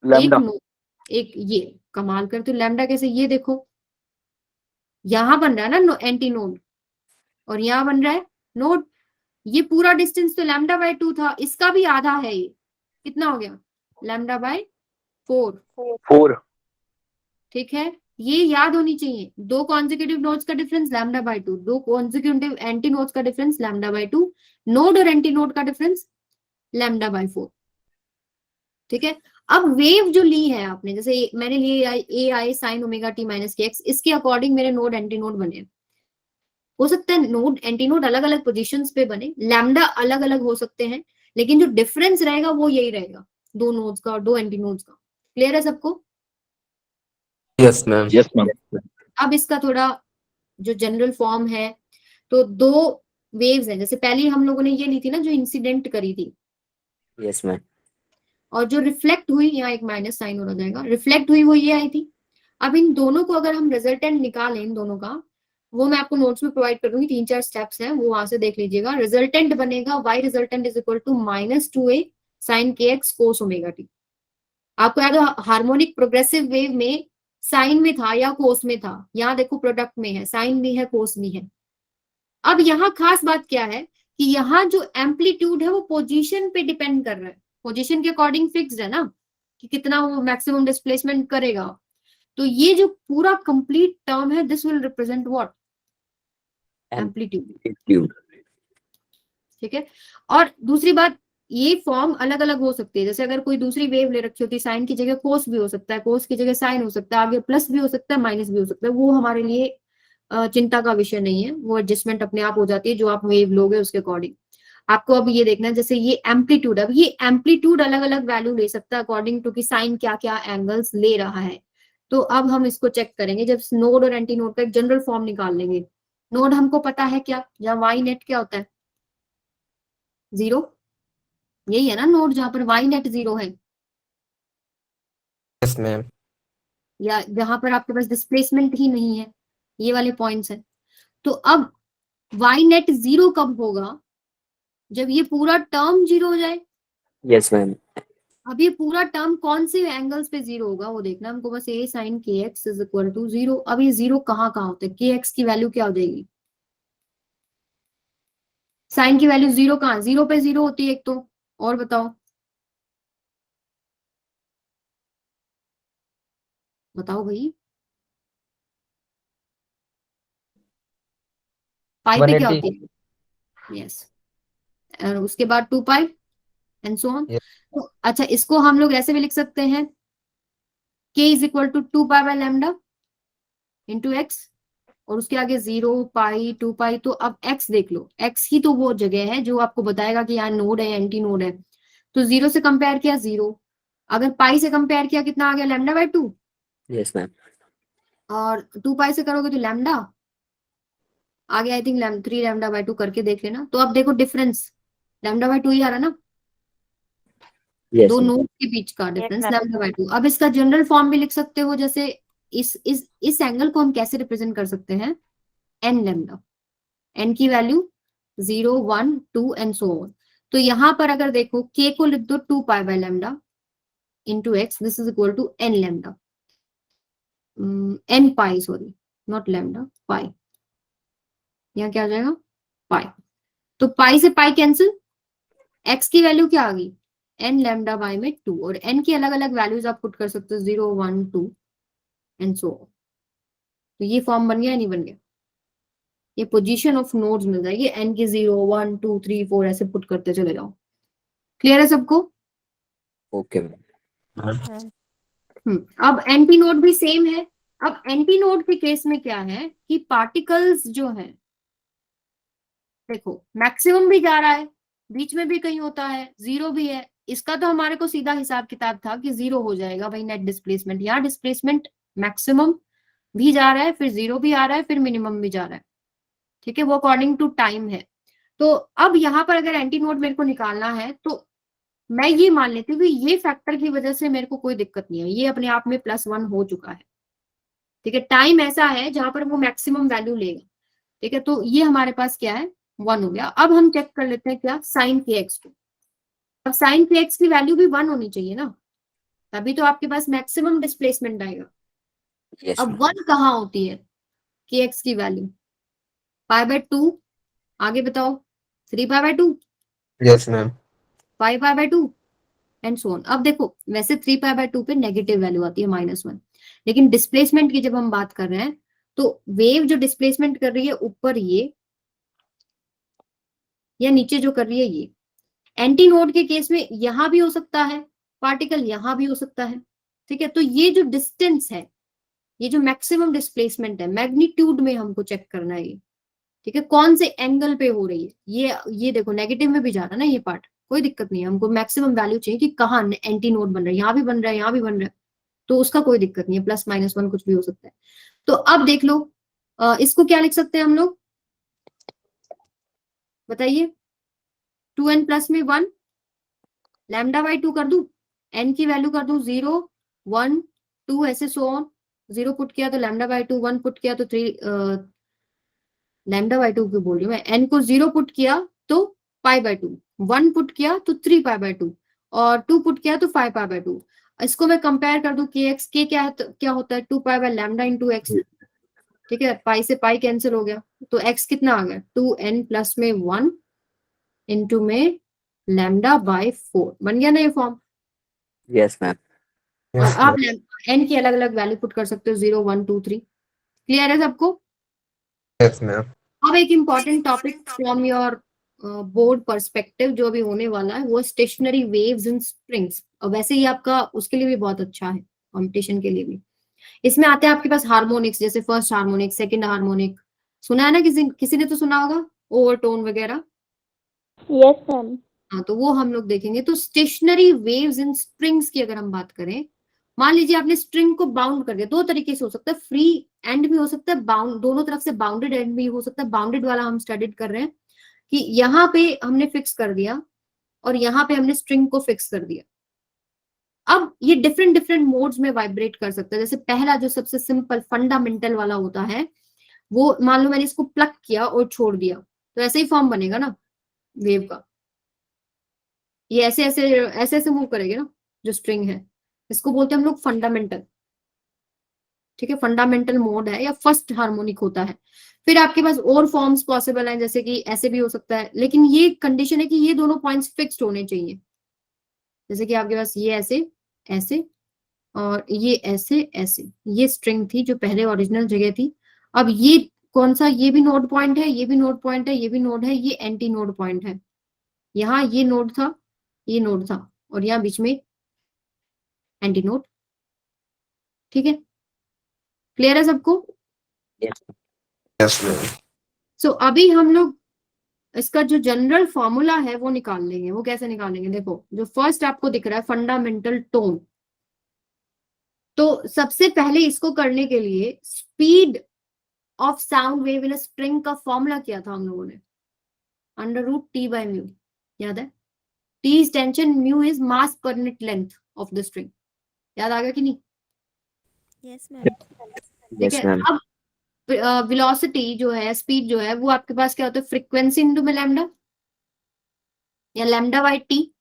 [SPEAKER 1] एक नोड, एक ये, कमाल करते हो। लैम्डा कैसे? ये देखो यहां बन रहा है ना एंटी नोड, और यहां बन रहा है नोड। ये पूरा डिस्टेंस तो λ/2 था, इसका भी आधा है, ये कितना हो गया? λ/4,
[SPEAKER 2] 4।
[SPEAKER 1] ठीक है। ये याद होनी चाहिए, दो कॉन्जिक्यूटिव नोड्स का डिफरेंस λ/2, दो कॉन्जिक्यूटिव एंटी नोड्स का डिफरेंस λ/2, नोड और एंटी नोड का डिफरेंस λ/4, ठीक है। अब वेव जो ली है आपने, जैसे मैंने ली ए आई sine omega T minus k x, इसके अकॉर्डिंग मेरे नोड एंटी नोड बने। हो सकता है नोड एंटी नोड अलग अलग पोजीशंस पे बने, लैम्डा अलग अलग हो सकते हैं, लेकिन जो डिफरेंस रहेगा वो यही रहेगा, दो नोड्स का और दो एंटी नोड्स का। क्लियर है सबको?
[SPEAKER 4] Yes ma'am.
[SPEAKER 2] Yes ma'am.
[SPEAKER 1] अब इसका थोड़ा जो जनरल फॉर्म है, तो दो वेव्स हैं, जैसे पहले हम लोगों ने ये ली थी ना जो इंसिडेंट करी थी,
[SPEAKER 2] यस मैम।
[SPEAKER 1] और जो रिफ्लेक्ट हुई, यहाँ एक माइनस साइन हो जाएगा, रिफ्लेक्ट हुई वो ये आई थी। अब इन दोनों को अगर हम रिजल्टेंट निकालें इन दोनों का, वो मैं आपको नोट्स में प्रोवाइड कर दूंगी, 3-4 स्टेप्स हैं, वो वहां से देख लीजिएगा। रिजल्टेंट बनेगा y resultant is equal to -2a sine k x cos omega t. आपको याद हो हार्मोनिक प्रोग्रेसिव वेव में साइन में था या कोस में था? यहाँ देखो प्रोडक्ट में है, साइन भी है कोस भी है। अब यहाँ खास बात क्या है कि यहाँ जो एम्पलीट्यूड है वो पोजीशन पे डिपेंड कर रहा है, पोजीशन के अकॉर्डिंग फिक्स्ड है ना कि कितना वो मैक्सिमम डिस्प्लेसमेंट करेगा। तो ये जो पूरा कंप्लीट टर्म है, this will represent what? Amplitude, ठीक है। और दूसरी बात, ये फॉर्म अलग अलग हो सकती है, जैसे अगर कोई दूसरी वेव ले रखी होती है, साइन की जगह कोस भी हो सकता है, कोस की जगह साइन हो सकता है, आगे प्लस भी हो सकता है, माइनस भी हो सकता है, वो हमारे लिए चिंता का विषय नहीं है, वो एडजस्टमेंट अपने आप हो जाती है जो आप वेव लोगे उसके अकॉर्डिंग। आपको अब ये देखना है, जैसे ये एम्पलीट्यूड, अब ये एम्पलीट्यूड अलग अलग वैल्यू ले सकता है अकॉर्डिंग टू कि साइन क्या क्या एंगल्स ले रहा है। तो अब हम इसको चेक करेंगे, जब नोड और एंटी नोड का एक जनरल फॉर्म निकाल लेंगे। नोड हमको पता है क्या, जहाँ वाई नेट क्या होता है, 0, यही है ना नोड जहां पर वाई नेट 0 है,
[SPEAKER 4] Yes, ma'am.
[SPEAKER 1] या जहां पर आपके पास डिस्प्लेसमेंट ही नहीं है, ये वाले पॉइंट्स है। तो अब वाई नेट 0 कब होगा, जब ये पूरा टर्म 0 हो जाए।
[SPEAKER 2] Yes ma'am.
[SPEAKER 1] अब ये पूरा टर्म कौन से एंगल्स पे 0 होगा वो देखना हमको, बस ए sign k x is equal to 0। अब ये 0 कहाँ कहाँ होता है, के एक्स की वैल्यू क्या हो जाएगी, साइन की वैल्यू 0 कहाँ, 0 पे 0 होती है एक तो, और बताओ बताओ भाई, पाई पे क्या
[SPEAKER 2] 180।
[SPEAKER 1] होती है, यस, और उसके बाद 2 पाई एंड सो ऑन।
[SPEAKER 4] Yes.
[SPEAKER 1] तो अच्छा, इसको हम लोग ऐसे भी लिख सकते हैं, के is equal to 2 pi by lambda into x, और उसके आगे 0 पाई 2 पाई। तो अब x देख लो, x ही तो वो जगह है जो आपको बताएगा कि यहाँ नोड है एंटी नोड है। तो 0 से कंपेयर किया 0, अगर पाई से कंपेयर किया कितना आ गया, लैम्डा बाय 2,
[SPEAKER 2] यस मैम।
[SPEAKER 1] और 2 पाई से करोगे तो लैम्डा आ गया, आई थिंक 3 लैम्डा बाय 2 करके देख लेना। तो अब देखो डिफरेंस, लैम्डा बाय 2 ही आ रहा ना,
[SPEAKER 2] यस
[SPEAKER 1] दो
[SPEAKER 2] मैम।
[SPEAKER 1] नोड के बीच का डिफरेंस
[SPEAKER 3] ma'am.
[SPEAKER 1] Lambda by 2। अब इसका जनरल फॉर्म भी लिख सकते हो, जैसे इस एंगल को हम कैसे रिप्रेजेंट कर सकते हैं, एन लैम्डा, एन की वैल्यू 0 1 2 एंड सो ऑन। तो यहां पर अगर देखो k को लिख दो 2 pi by lambda into x, this is equal to n lambda, n pi, sorry not lambda, pi, यहाँ क्या आ जाएगा पाई। तो पाई से पाई कैंसिल, एक्स की वैल्यू क्या आ गई, एन लैम्डा बाई में 2, और एन की अलग अलग वैल्यूज आप पुट कर सकते हो, 0 1 2 एंड सो ऑन। तो ये फॉर्म बन गया या नहीं बन गया, ये पोजीशन ऑफ नोड्स मिल जाएगी, एन की 0 1 2 3 4 ऐसे पुट करते चले जाओ। क्लियर है सबको।
[SPEAKER 2] Okay ma'am.
[SPEAKER 1] अब एंटी नोड भी सेम है। अब एंटी नोड के केस में क्या है कि पार्टिकल्स जो है, देखो मैक्सिमम भी जा रहा है, बीच में भी कहीं होता है, 0 भी है। इसका तो हमारे को सीधा हिसाब किताब था कि 0 हो जाएगा भाई नेट डिस्प्लेसमेंट, यहाँ डिस्प्लेसमेंट मैक्सिमम भी जा रहा है, फिर 0 भी आ रहा है, फिर मिनिमम भी जा रहा है, ठीक है, वो अकॉर्डिंग टू टाइम है। तो अब यहाँ पर अगर एंटी नोड मेरे को निकालना है, तो मैं ये मान लेती हूँ कि ये फैक्टर की वजह से मेरे को कोई दिक्कत नहीं है, ये अपने आप में +1 हो चुका है, ठीक है। टाइम ऐसा है जहां पर वो मैक्सिमम वैल्यू लेगा, ठीक है। तो ये हमारे पास क्या है, 1 हो गया। अब हम चेक कर लेते हैं क्या, साइन के एक्स को। अब साइन के एक्स की वैल्यू भी 1 होनी चाहिए ना, तभी तो आपके पास मैक्सिमम डिस्प्लेसमेंट आएगा।
[SPEAKER 2] यस
[SPEAKER 1] अब
[SPEAKER 2] मैम।
[SPEAKER 1] 1 कहाँ होती है के एक्स की वैल्यू, पाई बाय 2, आगे बताओ 3 pi by 2,
[SPEAKER 4] Yes, ma'am.
[SPEAKER 1] 5 pi by 2 and so on. अब देखो वैसे 3 पाई बाय 2 पे नेगेटिव वैल्यू आती है -1, लेकिन डिस्प्लेसमेंट की जब हम बात कर रहे हैं, तो वेव जो डिस्प्लेसमेंट कर रही है ऊपर ये, या नीचे जो कर रही है ये, एंटी नोड के केस में यहां भी हो सकता है पार्टिकल, यहां भी हो सकता है, ठीक है। तो ये जो डिस्टेंस है, ये जो मैक्सिमम डिस्प्लेसमेंट है, मैग्नीट्यूड में हमको चेक करना है ये, ठीक है, कौन से एंगल पे हो रही है। ये देखो नेगेटिव में भी जा रहा है ना ये पार्ट, कोई दिक्कत नहीं है, हमको मैक्सिमम वैल्यू चाहिए कि कहाँ एंटी नोड बन रहा है, यहाँ भी बन रहा है, यहाँ भी बन रहा है, तो उसका कोई दिक्कत नहीं है, +-1 कुछ भी हो सकता है। तो अब देख लो, इसको क्या लिख सकते हैं हम लोग, बताइए, 2n प्लस में 1, लैम्डा बाई 2 कर दूं, n की वैल्यू कर दूं 0 1 2 ऐसे सो ऑन, 0 पुट किया तो लैम्डा बाई 2, 1 पुट किया तो 3, लैम्डा बाई 2 क्यों बोल रही हूँ मैं, n को 0 पुट किया तो पाई बाय 2, 1 पुट किया तो 3 पाई बाय 2, और 2 पुट किया तो 5 पाई बाय 2। इसको मैं कंपेयर कर दूं, के एक्स के क्या है, तो क्या होता है 2 pi by lambda into x, ठीक है, पाई से पाई कैंसिल हो गया, तो x कितना आ गया 2n प्लस में 1 इंटू में लैम्डा बाय 4, बन गया ना ये फॉर्म।
[SPEAKER 2] Yes ma'am.
[SPEAKER 1] और
[SPEAKER 4] Yes,
[SPEAKER 1] आप
[SPEAKER 4] ma'am.
[SPEAKER 1] n की अलग अलग वैल्यू पुट कर सकते हो, 0 1 2 3। क्लियर है सबको।
[SPEAKER 4] Yes, ma'am.
[SPEAKER 1] अब एक important topic from your board perspective जो भी होने वाला है, वो स्टेशनरी वेव्स इन स्प्रिंग्स, और वैसे ही आपका उसके लिए भी बहुत अच्छा है, कॉम्पिटिशन के लिए भी। इसमें आते हैं आपके पास हार्मोनिक्स, जैसे फर्स्ट हार्मोनिक, सेकंड हार्मोनिक, सुना है ना, किसी किसी ने तो सुना होगा, ओवरटोन वगैरह,
[SPEAKER 3] Yes, ma'am.
[SPEAKER 1] हाँ, तो वो हम लोग देखेंगे। तो स्टेशनरी वेव्स इन स्ट्रिंग्स की अगर हम बात करें, मान लीजिए आपने स्ट्रिंग को बाउंड कर दिया, दो तरीके से हो सकता है, फ्री एंड भी हो सकता है, बाउंड, दोनों तरफ से बाउंडेड एंड भी हो सकता है। बाउंडेड वाला हम स्टडीड कर रहे हैं कि यहाँ पे हमने फिक्स कर दिया और यहाँ पे हमने स्ट्रिंग को फिक्स कर दिया। अब ये डिफरेंट डिफरेंट मोड्स में वाइब्रेट कर सकता है। जैसे पहला जो सबसे सिंपल फंडामेंटल वाला होता है, वो मान लो मैंने इसको प्लग किया और छोड़ दिया, तो ऐसे ही फॉर्म बनेगा ना वेव का। ये ऐसे ऐसे ऐसे ऐसे मूव करेगी ना जो स्ट्रिंग है, इसको बोलते हैं हम लोग फंडामेंटल। ठीक है, फंडामेंटल मोड है या फर्स्ट हार्मोनिक होता है। फिर आपके पास और फॉर्म्स पॉसिबल हैं, जैसे कि ऐसे भी हो सकता है, लेकिन ये कंडीशन है कि ये दोनों पॉइंट्स फिक्स्ड होने चाहिए। जैसे कि आपके पास ये ऐसे ऐसे और ये ऐसे ऐसे, ये स्ट्रिंग थी जो पहले ओरिजिनल जगह थी। अब ये कौन सा, ये भी नोड पॉइंट है, ये भी नोड पॉइंट है, ये भी नोड है, ये एंटी नोड पॉइंट है। यहाँ ये नोड था, ये नोड था, और यहाँ बीच में एंटी नोड। ठीक है, क्लियर है सबको?
[SPEAKER 4] Yes, ma'am.
[SPEAKER 1] सो अभी हम लोग इसका जो जनरल फॉर्मूला है वो निकाल लेंगे। वो कैसे निकालेंगे, देखो जो फर्स्ट आपको दिख रहा है फंडामेंटल टोन, तो सबसे पहले इसको करने के लिए speed of sound wave in string का फॉर्मूला किया था हम लोगों ने, √T/μ। याद है? T is tension, mu is mass per unit length of the string. याद आ गया कि नहीं?
[SPEAKER 3] Yes, ma'am.
[SPEAKER 1] ठीक
[SPEAKER 2] Yes,
[SPEAKER 1] है।
[SPEAKER 2] ma'am.
[SPEAKER 1] अब वेलोसिटी जो है, स्पीड जो है, वो आपके पास क्या होता है, फ्रीक्वेंसी इंटू में लैम्डा, या लैम्डा बाई टी।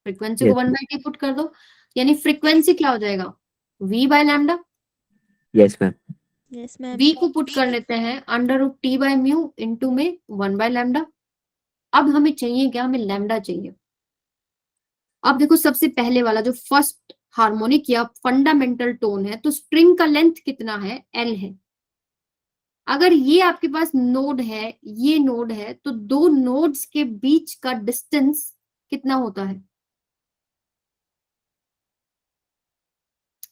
[SPEAKER 1] फ्रीक्वेंसी को
[SPEAKER 2] Yes.
[SPEAKER 1] 1/t पुट कर दो, यानी फ्रीक्वेंसी क्या हो जाएगा, v by lambda.
[SPEAKER 2] Yes, ma'am.
[SPEAKER 3] Yes, ma'am.
[SPEAKER 1] v को पुट कर लेते हैं √T/μ इंटू में 1/λ। अब हमें चाहिए क्या, हमें लैम्डा चाहिए। अब देखो सबसे पहले वाला जो फर्स्ट हार्मोनिक या फंडामेंटल टोन है, तो स्ट्रिंग का लेंथ कितना है, L है। अगर ये आपके पास नोड है, ये नोड है, तो दो नोड्स के बीच का डिस्टेंस कितना होता है,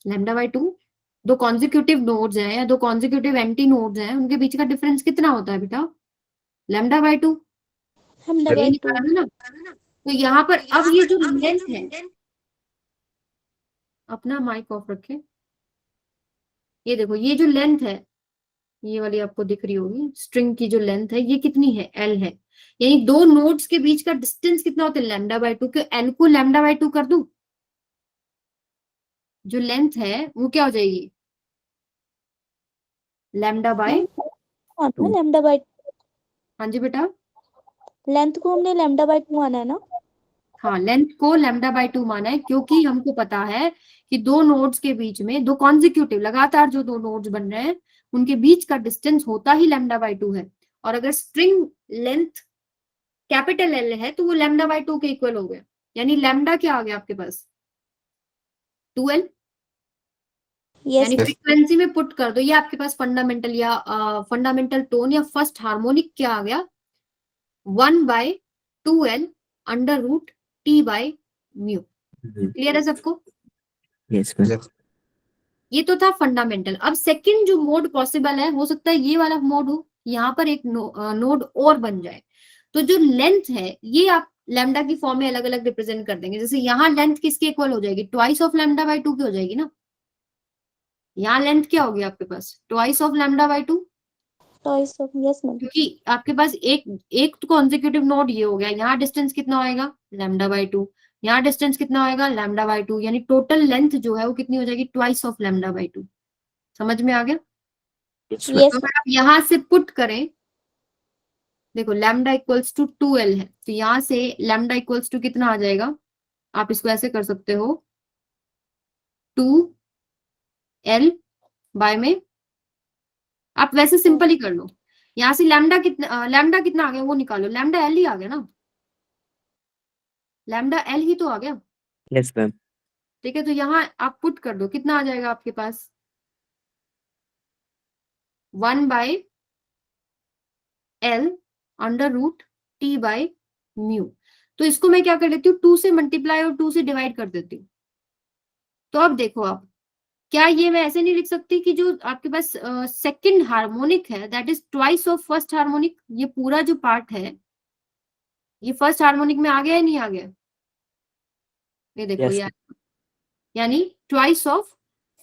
[SPEAKER 1] λ/2। दो कॉन्जिक्यूटिव नोड्स हैं या दो कॉन्जिक्यूटिव एंटी नोड्स हैं, उनके बीच का डिफरेंस कितना होता है बेटा, λ/2।
[SPEAKER 3] Lambda
[SPEAKER 1] ये
[SPEAKER 3] by 2.
[SPEAKER 1] निकाला ना। तो यहाँ पर अब ये जो लेंथ है, अपना माइक ऑफ रखें। ये देखो ये जो लेंथ है, ये वाली आपको दिख रही होगी, स्ट्रिंग की जो लेंथ है ये कितनी है, L है। यानी दो नोड्स के बीच का डिस्टेंस कितना होता है, λ/2। के L को λ/2 कर दूं, जो लेंथ है वो क्या हो जाएगी, λ/2।
[SPEAKER 3] ना lambda by
[SPEAKER 1] हाँ जी बेटा,
[SPEAKER 3] लेंथ को हमने lambda by 2 माना है ना?
[SPEAKER 1] हाँ लेंथ को λ/2 माना है, क्योंकि हमको पता है कि दो नोड्स के बीच में, दो कॉन्जिक्यूटिव लगातार जो दो नोड्स बन रहे हैं, उनके बीच का डिस्टेंस होता ही λ/2 है। और अगर स्ट्रिंग लेंथ कैपिटल L है तो वो λ/2 के इक्वल हो गया। यानी लैम्डा क्या आ गया आपके पास, 2L।
[SPEAKER 3] Yes.
[SPEAKER 1] यानी फ्रीक्वेंसी में पुट कर दो, ये आपके पास फंडामेंटल या फंडामेंटल टोन या फर्स्ट हार्मोनिक क्या आ गया, 1/2L √T/μ। क्लियर है सबको?
[SPEAKER 2] Yes, ma'am.
[SPEAKER 4] Yes.
[SPEAKER 1] ये तो था फंडामेंटल। अब सेकंड जो मोड पॉसिबल है, हो सकता है ये वाला मोड हो, यहाँ पर एक नोड और बन जाए। तो जो लेंथ है ये आप लैम्डा की फॉर्म में अलग अलग रिप्रेजेंट कर देंगे। जैसे यहाँ लेंथ किसके इक्वल हो जाएगी, ट्वाइस ऑफ λ/2 की हो जाएगी ना। यहाँ लेंथ क्या होगी आपके पास, twice of λ/2,
[SPEAKER 3] Twice of. Yes, ma'am.
[SPEAKER 1] क्योंकि आपके पास एक तो कॉन्जिक्यूटिव नोड ये हो गया। यहाँ डिस्टेंस कितना होएगा, λ/2। यहाँ डिस्टेंस कितना होएगा, λ/2। यानी टोटल लेंथ जो है वो कितनी हो जाएगी, ट्वाइस ऑफ λ/2। समझ में आ गया?
[SPEAKER 2] Yes, ma'am.
[SPEAKER 3] Yes.
[SPEAKER 1] तो अगर आप यहाँ से पुट करें, देखो लैम्डा इक्वल्स टू 2L है, तो यहाँ से लैम्डा इक्वल्स टू कितना आ जाएगा, आप इसको ऐसे कर सकते हो, 2L बाय में, आप वैसे सिंपल ही कर लो। यहाँ से लैम्डा कितना आ गया वो निकालो, लैम्डा L ही आ गया ना, लैम्डा L ही तो आ गया।
[SPEAKER 2] Yes, ma'am.
[SPEAKER 1] ठीक है, तो यहाँ आप पुट कर दो, कितना आ जाएगा आपके पास, 1/L √T/μ। तो इसको मैं क्या कर लेती हूँ, 2 से मल्टीप्लाई और 2 से डिवाइड कर देती हूँ। तो अब देखो आप, क्या ये मैं ऐसे नहीं लिख सकती कि जो आपके पास सेकंड हार्मोनिक है that is twice of first harmonic, ये पूरा जो पार्ट है ये फर्स्ट हार्मोनिक में आ गया या नहीं आ गया? ये देखो
[SPEAKER 2] Yes,
[SPEAKER 1] ये यानी ट्वाइस ऑफ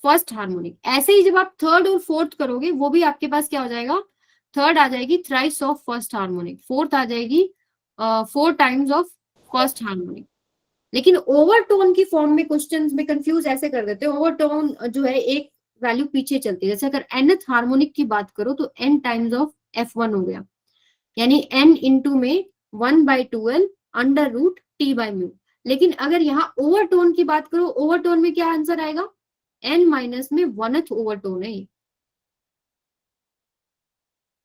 [SPEAKER 1] फर्स्ट हार्मोनिक। ऐसे ही जब आप थर्ड और फोर्थ करोगे वो भी आपके पास क्या हो जाएगा, थर्ड आ जाएगी thrice of first harmonic, fourth आ जाएगी 4 टाइम्स ऑफ फर्स्ट हार्मोनिक। लेकिन ओवरटोन की फॉर्म में क्वेश्चंस में कंफ्यूज ऐसे कर देते हैं, ओवरटोन जो है एक वैल्यू पीछे चलती है। जैसे अगर nth हार्मोनिक की बात करो तो n टाइम्स ऑफ f1 हो गया, यानी n इंटू में 1/12 under root t by mu. लेकिन अगर यहाँ ओवरटोन की बात करो, ओवरटोन में क्या आंसर आएगा, n माइनस में 1th ओवरटोन है।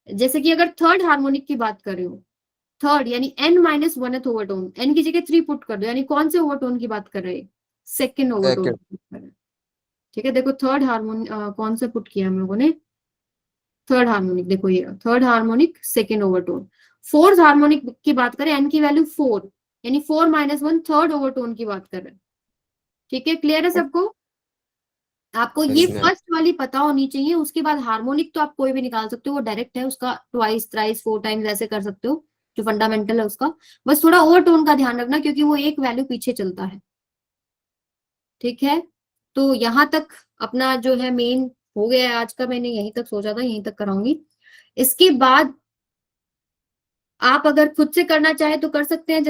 [SPEAKER 1] जैसे कि अगर थर्ड हार्मोनिक की बात कर रहे हो, थर्ड यानी n minus 1th overtone, n की जगह 3 पुट कर दो, यानी कौन से ओवरटोन की बात कर रहे हैं, सेकेंड ओवरटोन
[SPEAKER 4] Second.
[SPEAKER 1] की बात कर रहे हैं। ठीक है, देखो थर्ड हार्मोनिक कौन सा पुट किया हम लोगों ने, थर्ड हार्मोनिक, देखो ये third harmonic second overtone. Fourth harmonic की बात करें, n की वैल्यू 4, यानी 4 माइनस 1 थर्ड ओवरटोन की बात कर रहे हैं। ठीक है, क्लियर है सबको? आपको ये
[SPEAKER 4] Yes, ma'am.
[SPEAKER 1] फर्स्ट वाली पता होनी चाहिए। उसके बाद हार्मोनिक तो आप कोई भी निकाल सकते हो, वो डायरेक्ट है, उसका ट्वाइस थ्राइस 4 टाइम्स ऐसे कर सकते हो, जो फंडामेंटल है उसका। बस थोड़ा ओवरटोन का ध्यान रखना क्योंकि वो एक वैल्यू पीछे चलता है। ठीक है, तो यहाँ तक अपना जो है मेन हो गया है आज का। मैंने यहीं तक सोचा था, यहीं तक कराऊंगी। इसके बाद आप अगर खुद से करना चाहे तो कर सकते हैं।